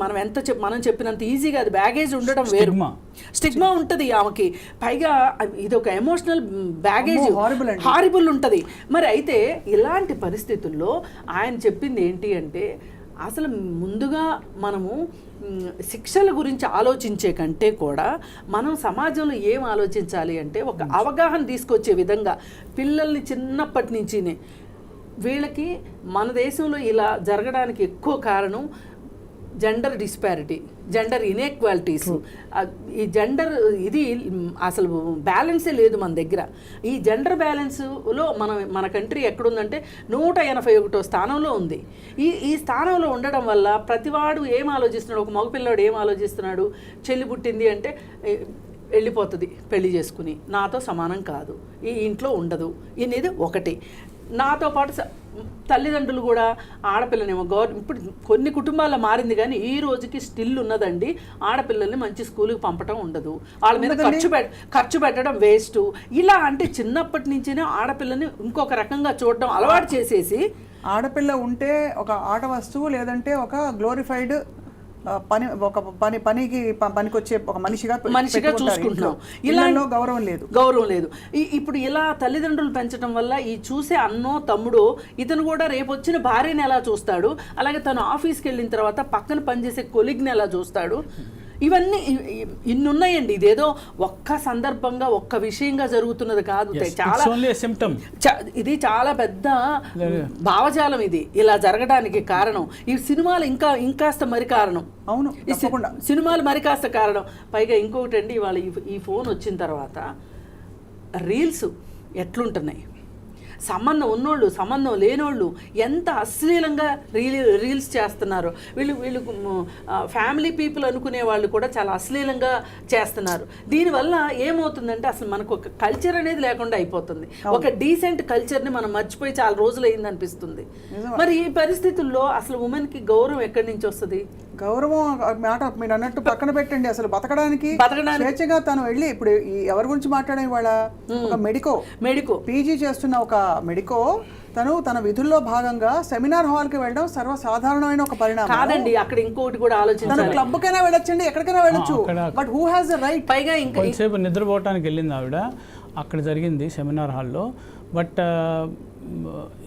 మనం చెప్పినంత ఈజీగా అది బ్యాగేజ్ ఉండడం వేరు, స్టిగ్మా ఉంటుంది ఆమెకి. పైగా ఇది ఒక ఎమోషనల్ బ్యాగేజ్, హారిబుల్ ఉంటుంది. మరి అయితే ఇలాంటి పరిస్థితుల్లో ఆయన చెప్పింది ఏంటి అంటే, అసలు ముందుగా మనము శిక్షల గురించి ఆలోచించే కంటే కూడా మనం సమాజంలో ఏం ఆలోచించాలి అంటే, ఒక అవగాహన తీసుకొచ్చే విధంగా పిల్లల్ని చిన్నప్పటి నుంచినే, వీళ్ళకి మన దేశంలో ఇలా జరగడానికి ఎక్కువ కారణం జెండర్ డిస్పారిటీ, జెండర్ ఇన్ఈక్వాలిటీస్. ఈ జెండర్ ఇది అసలు బ్యాలెన్సే లేదు మన దగ్గర. ఈ జెండర్ బ్యాలెన్స్లో మన కంట్రీ ఎక్కడుందంటే 181వ స్థానంలో ఉంది. ఈ స్థానంలో ఉండడం వల్ల ప్రతివాడు ఏం ఆలోచిస్తున్నాడు, ఒక మగపిల్లాడు ఏం ఆలోచిస్తున్నాడు, చెల్లి పుట్టింది అంటే వెళ్ళిపోతుంది పెళ్లి చేసుకుని, నాతో సమానం కాదు, ఈ ఇంట్లో ఉండదు అనేది ఒకటి. నాతో పాటు తల్లిదండ్రులు కూడా ఆడపిల్లనేమో ఇప్పుడు కొన్ని కుటుంబాల్లో మారింది, కానీ ఈ రోజుకి స్టిల్ ఉన్నదండి, ఆడపిల్లల్ని మంచి స్కూల్కి పంపటం ఉండదు, వాళ్ళ మీద ఖర్చు పెట్టడం వేస్ట్. ఇలా అంటే చిన్నప్పటి నుంచినే ఆడపిల్లని ఇంకొక రకంగా చూడడం అలవాటు చేసేసి, ఆడపిల్ల ఉంటే ఒక ఆట వస్తువు, లేదంటే ఒక గ్లోరిఫైడ్ పనికొచ్చే ఒక మనిషిగా చూసుకుంటున్నాం. ఇలా గౌరవం లేదు. ఇప్పుడు ఇలా తల్లిదండ్రులు పెంచడం వల్ల ఈ చూసే అన్నో తమ్ముడో ఇతను కూడా రేపు వచ్చిన భార్యని ఎలా చూస్తాడు, అలాగే తను ఆఫీస్కి వెళ్ళిన తర్వాత పక్కన పనిచేసే కొలీగ్ని ఎలా చూస్తాడు, ఇవన్నీ ఇన్నున్నాయండి. ఇదేదో ఒక్క సందర్భంగా ఒక్క విషయంగా జరుగుతున్నది కాదు, ఇది చాలా పెద్ద భావజాలం. ఇది ఇలా జరగడానికి కారణం ఈ సినిమాలు, ఇంకాస్త మరి కారణం. అవును, సినిమాలు మరి కాస్త కారణం. పైగా ఇంకొకటి అండి, ఇవాళ ఈ ఫోన్ వచ్చిన తర్వాత రీల్స్ ఎట్లుంటున్నాయి, సంబంధం ఉన్నోళ్ళు సంబంధం లేనోళ్ళు ఎంత అశ్లీలంగా రీల్స్ చేస్తున్నారు. వీళ్ళు ఫ్యామిలీ పీపుల్ అనుకునే వాళ్ళు కూడా చాలా అశ్లీలంగా చేస్తున్నారు. దీనివల్ల ఏమవుతుందంటే అసలు మనకు ఒక కల్చర్ అనేది లేకుండా అయిపోతుంది. ఒక డీసెంట్ కల్చర్ని మనం మర్చిపోయి చాలా రోజులు అయింది అనిపిస్తుంది. మరి ఈ పరిస్థితుల్లో అసలు ఉమెన్కి గౌరవం ఎక్కడి నుంచి వస్తుంది? గౌరవం మాట మీరు అన్నట్టు పక్కన పెట్టండి. అసలు బతకడానికి స్వేచ్ఛగా తను వెళ్ళి ఇప్పుడు ఎవరి గురించి మాట్లాడే వాళ్ళ ఒక మెడికో పీజీ చేస్తున్న ఒక మెడికో తను తన విధుల్లో భాగంగా సెమినార్ హాల్కి వెళ్ళడం సర్వసాధారణమైన ఒక పరిణామం కాదండి. అక్కడ ఇంకోటి కూడా ఆలోచించాలి. తను క్లబ్కైనా వెళ్ళొచ్చండి, ఎక్కడికైనా వెళ్ళొచ్చు, but who has the right? పైగా ఇంకొంతసేపు నిద్రపోవటానికి వెళ్ళింది ఆవిడ, అక్కడ జరిగింది సెమినార్ హాల్లో. బట్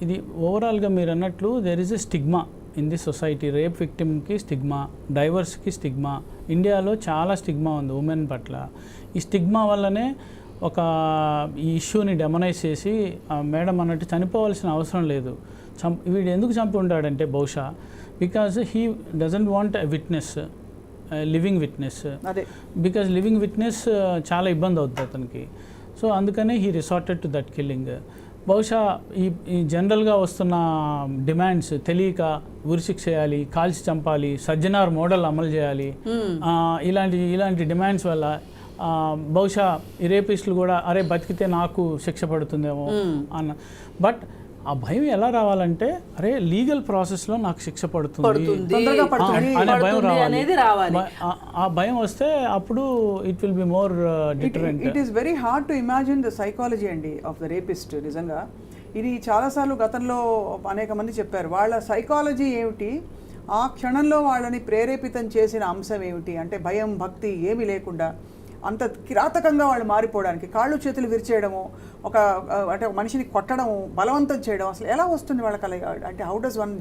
ఇది ఓవరాల్గా మీరు అన్నట్లు there is a stigma in the society. Rape విక్టిమ్కి స్టిగ్మా, డైవర్స్కి స్టిగ్మా. ఇండియాలో చాలా స్టిగ్మా ఉంది ఉమెన్ పట్ల. ఈ స్టిగ్మా వల్లనే ఒక ఈ ఇష్యూని డెమనైజ్ చేసి మేడం అన్నట్టు చనిపోవాల్సిన అవసరం లేదు. వీడు ఎందుకు చంపి ఉంటాడంటే బహుశా because he doesn't want a witness, living witness. Because living witness చాలా ఇబ్బంది అవుతుంది అతనికి. సో అందుకనే he resorted to that killing. బహుశా ఈ జనరల్గా వస్తున్న డిమాండ్స్ తెలియక ఉరిశిక్ష చేయాలి, కాల్చి చంపాలి, సజ్జనార్ మోడల్ అమలు చేయాలి, ఇలాంటి డిమాండ్స్ వల్ల బహుశా ఈ రేపిస్టులు కూడా అరే బతికితే నాకు శిక్ష పడుతుందేమో అన్న. బట్ ఆ భయం ఎలా రావాలంటే అరే లీగల్ ప్రాసెస్లో నాకు శిక్ష పడుతుంది అనే భయం రావాలి. ఆ భయం వస్తే అప్పుడు it will be more deterrent. It is very hard to imagine the psychology అండి ఆఫ్ ద రేపిస్ట్. నిజంగా ఇది చాలాసార్లు గతంలో అనేక మంది చెప్పారు. వాళ్ళ సైకాలజీ ఏమిటి, ఆ క్షణంలో వాళ్ళని ప్రేరేపితం చేసిన అంశం ఏమిటి అంటే భయం భక్తి ఏమీ లేకుండా అంత కిరాతకంగా వాళ్ళు మారిపోవడానికి కాళ్ళు చేతులు విరిచేయడము, ఒక మనిషిని కొట్టడము, బలవంతం చేయడం అసలు ఎలా వస్తుంది వాళ్ళకి? అంటే how does one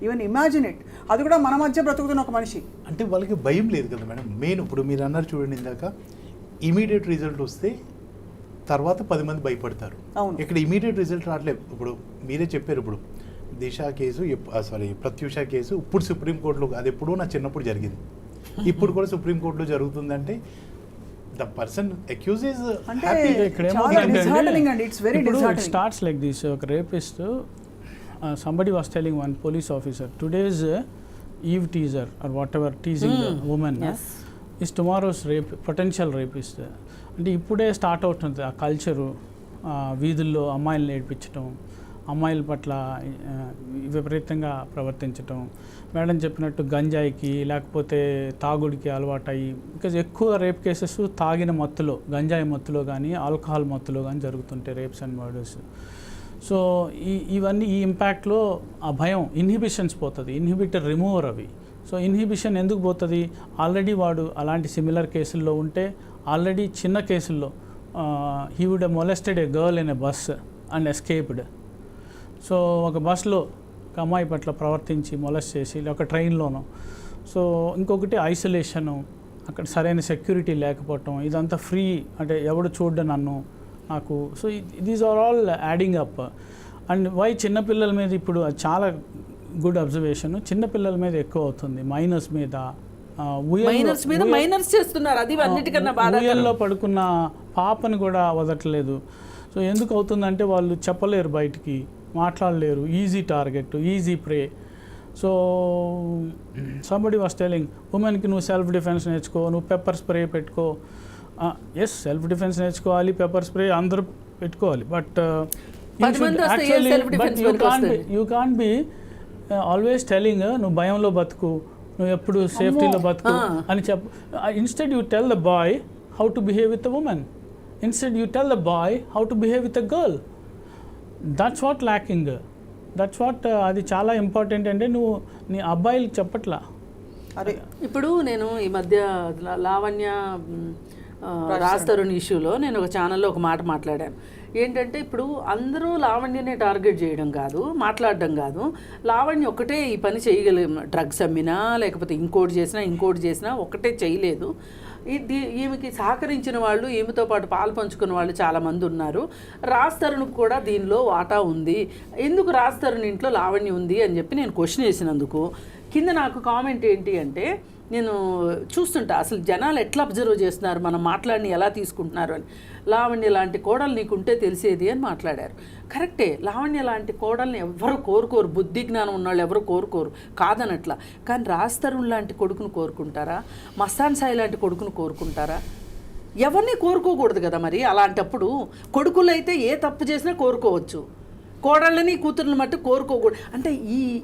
even imagine it? అది కూడా మన మధ్య బ్రతుకుతున్న ఒక మనిషి. అంటే వాళ్ళకి భయం లేదు కదా మేడం. మెయిన్ ఇప్పుడు మీరు అన్నారు చూడండి ఇందాక, ఇమీడియట్ రిజల్ట్ వస్తే తర్వాత 10 మంది భయపడతారు. అవును, ఇక్కడ ఇమీడియట్ రిజల్ట్ రావట్లేదు. ఇప్పుడు మీరే చెప్పారు, ఇప్పుడు దిశ కేసు ప్రత్యూష కేసు ఇప్పుడు సుప్రీంకోర్టులో, అది ఎప్పుడూ నా చిన్నప్పుడు జరిగింది, ఇప్పుడు కూడా సుప్రీంకోర్టులో జరుగుతుందంటే the person accused is happy. It starts like this. ఒక rapist, somebody was telling one police officer, today's eve teaser or whatever teasing the woman is tomorrow's potential rapist. అంటే ఇప్పుడే స్టార్ట్ అవుతుంది ఆ కల్చరు. వీధుల్లో అమ్మాయిలను ఏడిపించడం, అమ్మాయిల పట్ల విపరీతంగా ప్రవర్తించటం, మేడం చెప్పినట్టు గంజాయికి లేకపోతే తాగుడికి అలవాటయ్యి, బికాజ్ ఎక్కువ రేప్ కేసెస్ తాగిన మత్తులో, గంజాయి మత్తులో కానీ ఆల్కహాల్ మత్తులో కానీ జరుగుతుంటాయి రేప్స్ అండ్ మర్డర్స్. సో ఇవన్నీ ఈ ఇంపాక్ట్లో ఆ భయం, ఇన్హిబిషన్స్ పోతుంది, ఇన్హిబిటర్ రిమూవర్ అవి. సో ఇన్హిబిషన్ ఎందుకు పోతుంది? ఆల్రెడీ వాడు అలాంటి సిమిలర్ కేసుల్లో ఉంటే, ఆల్రెడీ చిన్న కేసుల్లో he would molested a girl in a bus and escaped. So ఒక బస్లో ఒక అమ్మాయి పట్ల ప్రవర్తించి మొలెస్ట్ చేసి, ఒక ట్రైన్లోనూ. సో ఇంకొకటి ఐసోలేషను, అక్కడ సరైన సెక్యూరిటీ లేకపోవటం, ఇదంతా ఫ్రీ అంటే ఎవడు చూడ్డం నన్ను నాకు. So these are all adding up. And why చిన్నపిల్లల మీద ఇప్పుడు చాలా గుడ్ అబ్జర్వేషన్, చిన్నపిల్లల మీద ఎక్కువ అవుతుంది, మైనర్స్ మీద. ఊయల్లో పడుకున్న పాపను కూడా వదలట్లేదు. సో ఎందుకు అవుతుందంటే వాళ్ళు చెప్పలేరు, బయటికి మాట్లాడలేరు, easy target, easy pray. So somebody was telling, ఉమెన్కి నువ్వు సెల్ఫ్ డిఫెన్స్ నేర్చుకో, నువ్వు పెప్పర్ స్ప్రే పెట్టుకో. ఎస్, సెల్ఫ్ డిఫెన్స్ నేర్చుకోవాలి, పెప్పర్ స్ప్రే అందరూ పెట్టుకోవాలి, but you can't be always telling నువ్వు భయంలో బతుకు, నువ్వు ఎప్పుడు సేఫ్టీలో బతుకు అని చెప్పు. Instead you tell the boy how to behave with a women, instead you tell the boy how to behave with a girl. That's what lacking, that's what. అది చాలా ఇంపార్టెంట్. అంటే నువ్వు నీ అబ్బాయిలకు చెప్పట్లా. అదే ఇప్పుడు నేను ఈ మధ్య లావణ్య రాజ్ తరుణ్ ఇష్యూలో నేను ఒక ఛానల్లో ఒక మాట మాట్లాడాను. ఏంటంటే ఇప్పుడు అందరూ లావణ్యనే టార్గెట్ చేయడం కాదు, మాట్లాడడం కాదు. లావణ్య ఒకటే ఈ పని చేయగలిగిన, డ్రగ్స్ అమ్మినా లేకపోతే ఇంకోటి చేసినా ఒకటే చేయలేదు. ఈమెకి సహకరించిన వాళ్ళు, ఈమెతో పాటు పాలు పంచుకున్న వాళ్ళు చాలామంది ఉన్నారు. రాజ్ తరుణ్కు కూడా దీనిలో వాటా ఉంది. ఎందుకు రాజ్ తరుణ్ ఇంట్లో లావణ్య ఉంది అని చెప్పి నేను క్వశ్చన్ వేసినందుకు కింద నాకు కామెంట్ ఏంటి అంటే, నేను చూస్తుంటా అసలు జనాలు ఎట్లా అబ్జర్వ్ చేస్తున్నారు, మనం మాట్లాడిని ఎలా తీసుకుంటున్నారు అని. లావణ్య లాంటి కోడలు నీకుంటే తెలిసేది అని మాట్లాడారు. కరెక్టే, లావణ్య లాంటి కోడల్ని ఎవరు కోరుకోరు, బుద్ధి జ్ఞానం ఉన్నవాళ్ళు ఎవరు కోరుకోరు, కాదనట్లా. కానీ రాజ్ తరుణ్ లాంటి కొడుకును కోరుకుంటారా, మస్తాన్ సాయి లాంటి కొడుకును కోరుకుంటారా? ఎవరిని కోరుకోకూడదు కదా. మరి అలాంటప్పుడు కొడుకులు అయితే ఏ తప్పు చేసినా కోరుకోవచ్చు, కోడళ్ళని కూతుర్ని మట్టు కోరుకోకూడదు. అంటే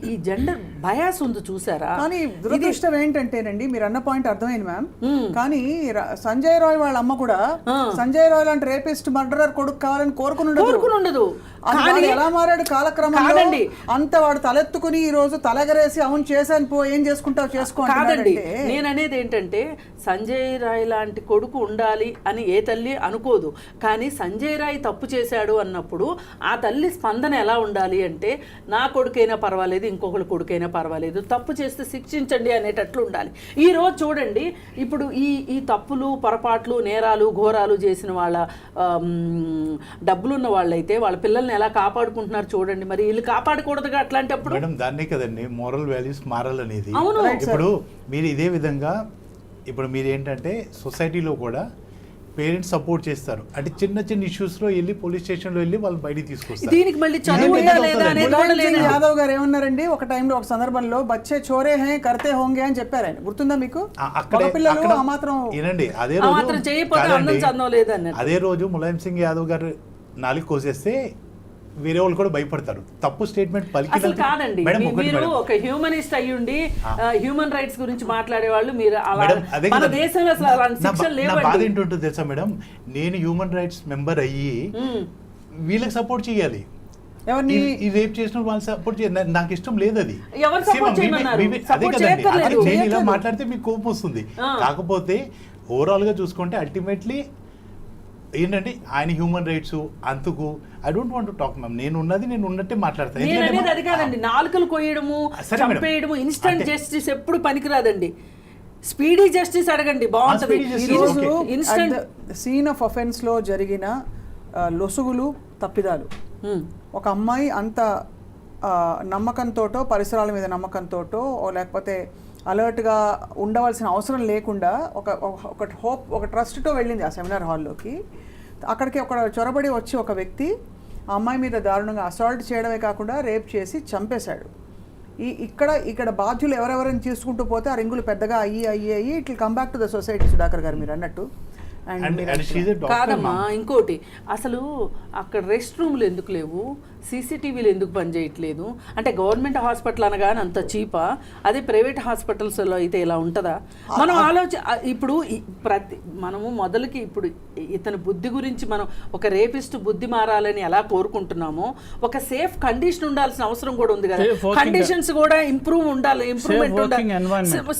ఈ జెండర్ బయాస్ ఉంది చూసారా. కానీ దురదృష్టం ఏంటంటేనండి, మీరు అన్న పాయింట్ అర్థమైంది మ్యామ్. కానీ సంజయ్ రాయ్ వాళ్ళ అమ్మ కూడా సంజయ్ రాయ్ లాంటి రేపిస్ట్ మర్డరర్ కొడుకు కావాలని కోరుకుని ఉండదు. ఎలా మారాడు కాలక్రమంలో, అంత వాడు తలెత్తుకుని ఈ రోజు తలెగరేసి అవును చేశాను పో, ఏం చేసుకుంటావు చేసుకో. కాదండి, నేను అనేది ఏంటంటే సంజయ్ రాయ్ లాంటి కొడుకు ఉండాలి అని ఏ తల్లి అనుకోదు. కానీ సంజయ్ రాయ్ తప్పు చేశాడు అన్నప్పుడు ఆ తల్లి స్పందన ఎలా ఉండాలి అంటే, నా కొడుకైనా పర్వాలేదు, ఇంకొకరి కొడుకైనా పర్వాలేదు, తప్పు చేస్తే శిక్షించండి అనేటట్లు ఉండాలి. ఈ రోజు చూడండి, ఇప్పుడు ఈ తప్పులు, పొరపాట్లు, నేరాలు, ఘోరాలు చేసిన వాళ్ళ డబ్బులున్న వాళ్ళైతే వాళ్ళ పిల్లల్ని ఎలా కాపాడుకుంటున్నారు చూడండి. మరి వీళ్ళు కాపాడకూడదుగా అట్లాంటప్పుడు. మేడం దాన్నే కదండి మోరల్ వాల్యూస్ మారాలనేది. అవును. ఇప్పుడు మీరు ఇదే విధంగా ఇప్పుడు మీరు ఏంటంటే సొసైటీలో కూడా పేరెంట్స్ సపోర్ట్ చేస్తారు. అంటే చిన్న చిన్న ఇష్యూస్ లో వెళ్ళి పోలీస్ స్టేషన్ లో వెళ్ళి వాళ్ళు బయటికి తీసుకొస్తారు. దీనికి మళ్ళీ యాదవ్ గారు ఏమన్నారండి, ఒక టైంలో ఒక సందర్భంలో బచ్చే చోరే హే కర్తే హోంగే అని చెప్పారు ఆయన, గుర్తుందా మీకు? పిల్లలు ఆ మాత్రం ఏనండి, అదే రోజు ములాయం సింగ్ యాదవ్ గారు నాలుగు కోసేస్తే వేరే వాళ్ళు కూడా భయపడతారు. తప్పు స్టేట్మెంట్ అసలు కాదండి. మీరు ఒక హ్యూమనిస్ట్ అయ్యుండి హ్యూమన్ రైట్స్ గురించి మాట్లాడే వాళ్ళు మీరు మన దేశంలో అసలు అలాంటి శిక్షలు లేవండి. బాధ ఏంటుంటుంది తెలుసా మేడం, నేను హ్యూమన్ రైట్స్ మెంబర్ అయ్యి వీళ్ళకి సపోర్ట్ చేయాలి. ఎవరిని ఈ రేప్ చేసిన వాళ్ళు సపోర్ట్ చేయాలి, నాకు ఇష్టం లేదు. అది అదే కదండి, నేను ఇలా మాట్లాడితే మీకు కోపం వస్తుంది. కాకపోతే ఓవరాల్ గా చూసుకుంటే అల్టిమేట్లీ ఏంటంటే ఆయన హ్యూమన్ రైట్స్ అంతకు I don't want to talk ma'am. నేను ఉన్నట్టే మాట్లాడతాను. అది కాదండి, నాలుకలు కొయ్యడము, చంపేయడము, ఇన్స్టంట్ జస్టిస్ ఎప్పుడు పనికిరాదండి. స్పీడీ జస్టిస్ అడగండి, బాగుంటుంది. ఇన్స్టంట్ సీన్ ఆఫ్ అఫెన్స్ లో జరిగిన లొసుగులు, తప్పిదాలు, ఒక అమ్మాయి అంత నమ్మకంతోటో, పరిసరాల మీద నమ్మకంతోటో, లేకపోతే అలర్ట్గా ఉండవలసిన అవసరం లేకుండా ఒక హోప్, ఒక ట్రస్ట్తో వెళ్ళింది ఆ సెమినార్ హాల్లోకి. అక్కడికి ఒక చొరబడి వచ్చి ఒక వ్యక్తి ఆ అమ్మాయి మీద దారుణంగా అసాల్ట్ చేయడమే కాకుండా రేప్ చేసి చంపేశాడు. ఇక్కడ బాధ్యులు ఎవరెవరిని తీసుకుంటూ పోతే ఆ రింగులు పెద్దగా అయ్యి it will come back to the society. Sudhakar గారు మీరు అన్నట్టు కాదమ్మా. ఇంకోటి, అసలు అక్కడ రెస్ట్ రూమ్లు ఎందుకు లేవు, సీసీటీవీలు ఎందుకు పనిచేయట్లేదు? అంటే గవర్నమెంట్ హాస్పిటల్ అనగానే అంత చీపా, అదే ప్రైవేట్ హాస్పిటల్స్లో అయితే ఇలా ఉంటుందా? మనం ఇప్పుడు మనము మొదలుకి ఇప్పుడు ఇతని బుద్ధి గురించి మనం ఒక రేపిస్ట్ బుద్ధి మారాలని ఎలా కోరుకుంటున్నామో, ఒక సేఫ్ కండిషన్ ఉండాల్సిన అవసరం కూడా ఉంది కదా. కండిషన్స్ కూడా ఇంప్రూవ్మెంట్ ఉండాలి,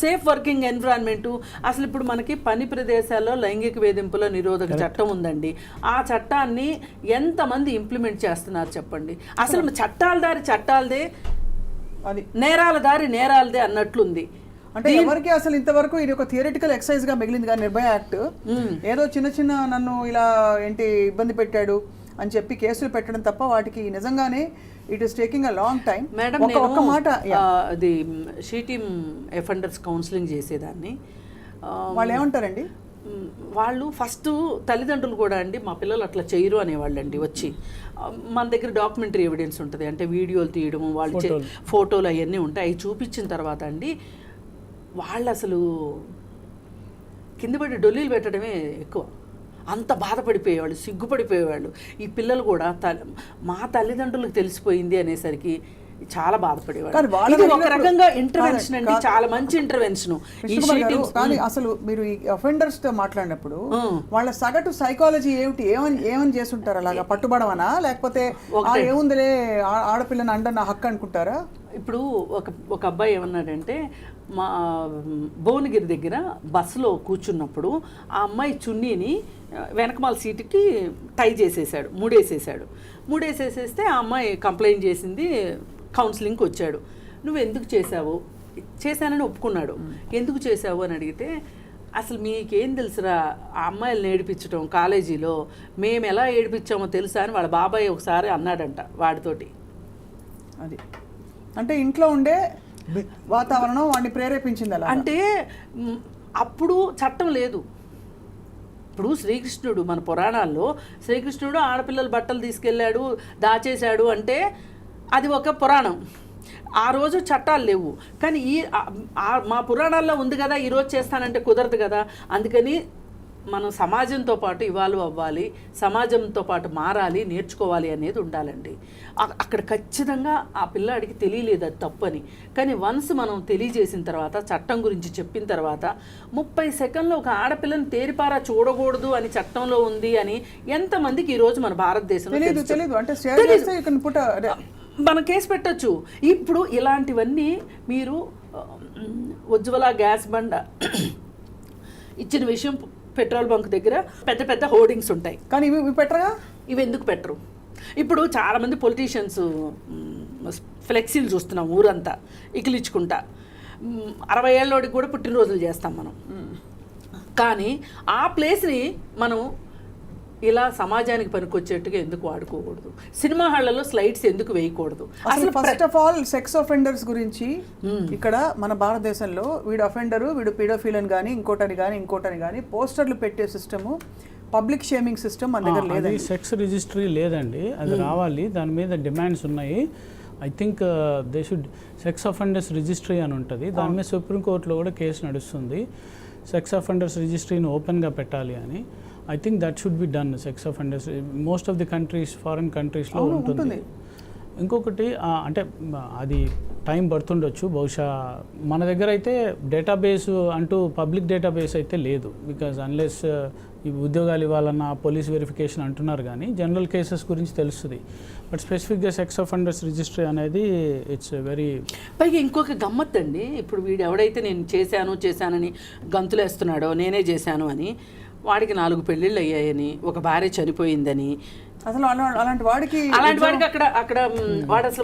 సేఫ్ వర్కింగ్ ఎన్విరాన్మెంట్. అసలు ఇప్పుడు మనకి పని ప్రదేశాల్లో లైంగిక వేధింపుల నిరోధక చట్టం ఉందండి. ఆ చట్టాన్ని ఎంతమంది ఇంప్లిమెంట్ చేస్తున్నారు చెప్పండి. అసలు చట్టాలదే, అది నేరాల దారి నేరాలదే అన్నట్లుంది. అంటే ఎవరికి అసలు ఇంతవరకు ఇది ఒక థియరిటికల్ ఎక్సర్సైజ్ గా మిగిలింది కానీ నిర్భయ యాక్ట్ ఏదో చిన్న నన్ను ఇలా ఏంటి ఇబ్బంది పెట్టాడు అని చెప్పి కేసులు పెట్టడం తప్ప వాటికి నిజంగానే it is taking a long time. Madam, ఒక మాట, అది షీటీమ్ ఎఫెండర్స్ కౌన్సిలింగ్ చేసేదాన్ని. వాళ్ళు ఏమంటారండి, వాళ్ళు ఫస్ట్ తల్లిదండ్రులు కూడా అండి మా పిల్లలు అట్లా చేయరు అనేవాళ్ళండి. వచ్చి మన దగ్గర డాక్యుమెంటరీ ఎవిడెన్స్ ఉంటుంది, అంటే వీడియోలు తీయడము, వాళ్ళు ఫోటోలు అవన్నీ ఉంటాయి. అవి చూపించిన తర్వాత అండి వాళ్ళు అసలు కింద పడి డొల్లీలు పెట్టడమే ఎక్కువ. అంత బాధపడిపోయేవాళ్ళు, సిగ్గుపడిపోయేవాళ్ళు. ఈ పిల్లలు కూడా మా తల్లిదండ్రులకు తెలిసిపోయింది అనేసరికి చాలా బాధపడేవాళ్ళు. ఇది ఒక రకంగా ఇంటర్వెన్షన్ అండి, చాలా మంచి ఇంటర్వెన్షన్. కానీ అసలు మీరు ఈ అఫెండర్స్ తో మాట్లాడినప్పుడు వాళ్ళ సగటు సైకాలజీ ఏమిటి, ఏమని చేస్తుంటారు? అలాగా పట్టుబడమనా, లేకపోతే ఏముందిలే ఆడపిల్లని అండ నా హక్కు అనుకుంటారా? ఇప్పుడు ఒక అబ్బాయి ఏమన్నాడంటే, మా భువనగిరి దగ్గర బస్సులో కూర్చున్నప్పుడు ఆ అమ్మాయి చున్నీని వెనకమాల సీటుకి టై చేసేసాడు, ముడేసేసేస్తే ఆ అమ్మాయి కంప్లైంట్ చేసింది. కౌన్సిలింగ్కి వచ్చాడు. నువ్వు ఎందుకు చేసావు? చేశానని ఒప్పుకున్నాడు. ఎందుకు చేసావు అని అడిగితే, అసలు మీకేం తెలుసురా ఆ అమ్మాయిలు ఏడిపించడం కాలేజీలో, మేము ఎలా ఏడిపించామో తెలుసా అని వాళ్ళ బాబాయ్ ఒకసారి అన్నాడంట వాడితోటి. అది అంటే ఇంట్లో ఉండే వాతావరణం వాడిని ప్రేరేపించింది అలా. అంటే అప్పుడు చట్టం లేదు. ఇప్పుడు శ్రీకృష్ణుడు మన పురాణాల్లో శ్రీకృష్ణుడు ఆడపిల్లల బట్టలు తీసుకెళ్ళాడు, దాచేశాడు అంటే అది ఒక పురాణం. ఆ రోజు చట్టాలు లేవు. కానీ మా పురాణాల్లో ఉంది కదా, ఈరోజు చేస్తానంటే కుదరదు కదా. అందుకని మనం సమాజంతో పాటు ఇవాల్వ్ అవ్వాలి, సమాజంతో పాటు మారాలి, నేర్చుకోవాలి అనేది ఉండాలండి. అక్కడ ఖచ్చితంగా ఆ పిల్లాడికి తెలియలేదు అది తప్పని. కానీ వన్స్ మనం తెలియజేసిన తర్వాత, చట్టం గురించి చెప్పిన తర్వాత 30 సెకండ్లో ఒక ఆడపిల్లని తేరిపారా చూడకూడదు అని చట్టంలో ఉంది అని ఎంతమందికి ఈరోజు మన భారతదేశంలో తెలియదు. అంటే మనం కేసు పెట్టచ్చు. ఇప్పుడు ఇలాంటివన్నీ మీరు ఉజ్వల గ్యాస్ బండ ఇచ్చిన విషయం పెట్రోల్ బంక్ దగ్గర పెద్ద పెద్ద హోర్డింగ్స్ ఉంటాయి. కానీ ఇవి పెట్టరుగా. ఇవి ఎందుకు పెట్టరు? ఇప్పుడు చాలామంది పొలిటీషియన్స్ ఫ్లెక్సీలు చూస్తున్నాం ఊరంతా ఇకిలిచ్చుకుంటా. 60 ఏళ్ళోడికి కూడా పుట్టినరోజులు చేస్తాం మనం. కానీ ఆ ప్లేస్ని మనం ఇలా సమాజానికి పనికొచ్చేట్టుగా ఎందుకు వాడుకోకూడదు? సినిమా హాళ్లలో స్లైడ్స్ ఎందుకు వేయకూడదు? అసలు first of all sex offenders గురించి ఇక్కడ మన భారతదేశంలో వీడు అఫెండరు, వీడు పీడోఫిల్ అని కానీ ఇంకోటని కానీ పోస్టర్లు పెట్టే సిస్టము, పబ్లిక్ షేమింగ్ సిస్టమ్ మన దగ్గర లేదండి. సెక్స్ రిజిస్ట్రీ లేదండి, అది రావాలి. దాని మీద డిమాండ్స్ ఉన్నాయి. I think they should sex offenders registry అని ఉంటుంది. దాని మీద సుప్రీంకోర్టులో కూడా కేసు నడుస్తుంది. సెక్స్ అఫెండర్స్ రిజిస్ట్రీని ఓపెన్గా పెట్టాలి అని. I think that should be done. Sex offenders most of the countries, foreign కంట్రీస్లో ఉంటుంది. ఇంకొకటి అంటే అది టైం పడుతుండొచ్చు బహుశా. మన దగ్గర అయితే డేటాబేస్ అంటూ పబ్లిక్ డేటాబేస్ అయితే లేదు. బికాజ్ అన్లెస్ ఈ ఉద్యోగాలు ఇవ్వాలన్న పోలీస్ వెరిఫికేషన్ అంటున్నారు, కానీ జనరల్ కేసెస్ గురించి తెలుస్తుంది. బట్ స్పెసిఫిక్గా సెక్స్ అఫెండర్స్ రిజిస్ట్రీ అనేది ఇట్స్ వెరీ. పైగా ఇంకొక గమ్మత్ అండి. ఇప్పుడు వీడు ఎవడైతే నేను చేశానని గంతులేస్తున్నాడో, నేనే చేశాను అని, వాడికి 4 పెళ్ళిళ్ళు అయ్యాయని, ఒక భార్య చనిపోయిందని, అసలు అలాంటి వాడికి అక్కడ వాడు అసలు